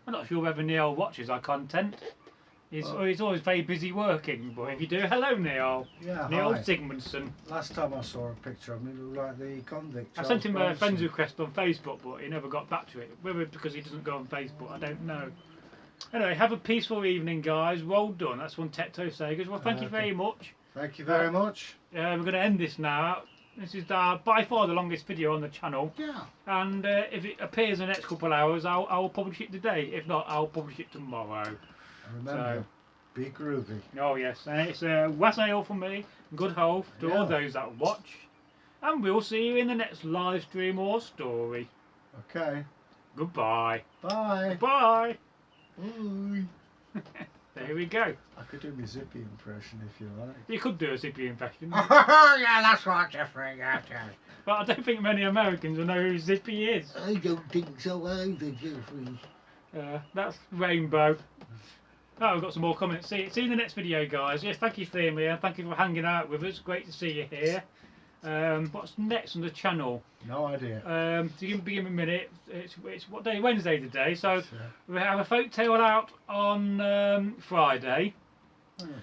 I'm not sure whether Njal watches our content. He's always very busy working, but if you do, hello Njal. Yeah, Njal hi. Sigmundsson. Last time I saw a picture of him, he looked like the convict. I sent him a friend's request on Facebook, but he never got back to it. Whether because he doesn't go on Facebook, I don't know. Anyway, have a peaceful evening, guys. Well done. That's one Techno Sagas. Well, thank you very much. Thank you very much. We're going to end this now. This is by far the longest video on the channel. Yeah. And if it appears in the next couple of hours, I'll publish it today. If not, I'll publish it tomorrow. Remember, be groovy. Oh yes, and it's wassail from me. Good health to all those that watch. And we'll see you in the next live stream or story. Okay. Goodbye. Bye. Bye. Bye. There we go. I could do my Zippy impression if you like. You could do a Zippy impression. Yeah, that's right, Jeffrey. Yeah. But I don't think many Americans will know who Zippy is. I don't think so either, Jeffrey. That's Rainbow. Oh, we've got some more comments. See you in the next video, guys. Yes, thank you for being here. Thank you for hanging out with us. Great to see you here. What's next on the channel? No idea. To give me a minute, it's what day? Wednesday today. So we have a folktale out on Friday.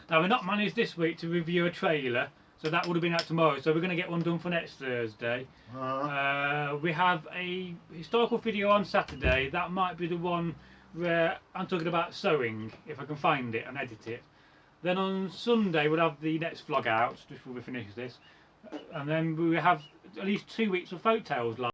Now we've not managed this week to review a trailer, so that would have been out tomorrow. So we're going to get one done for next Thursday. We have a historical video on Saturday. That might be the one where I'm talking about sewing, if I can find it and edit it. Then on Sunday we'll have the next vlog out before we finish this, and then we have at least 2 weeks of folktales live.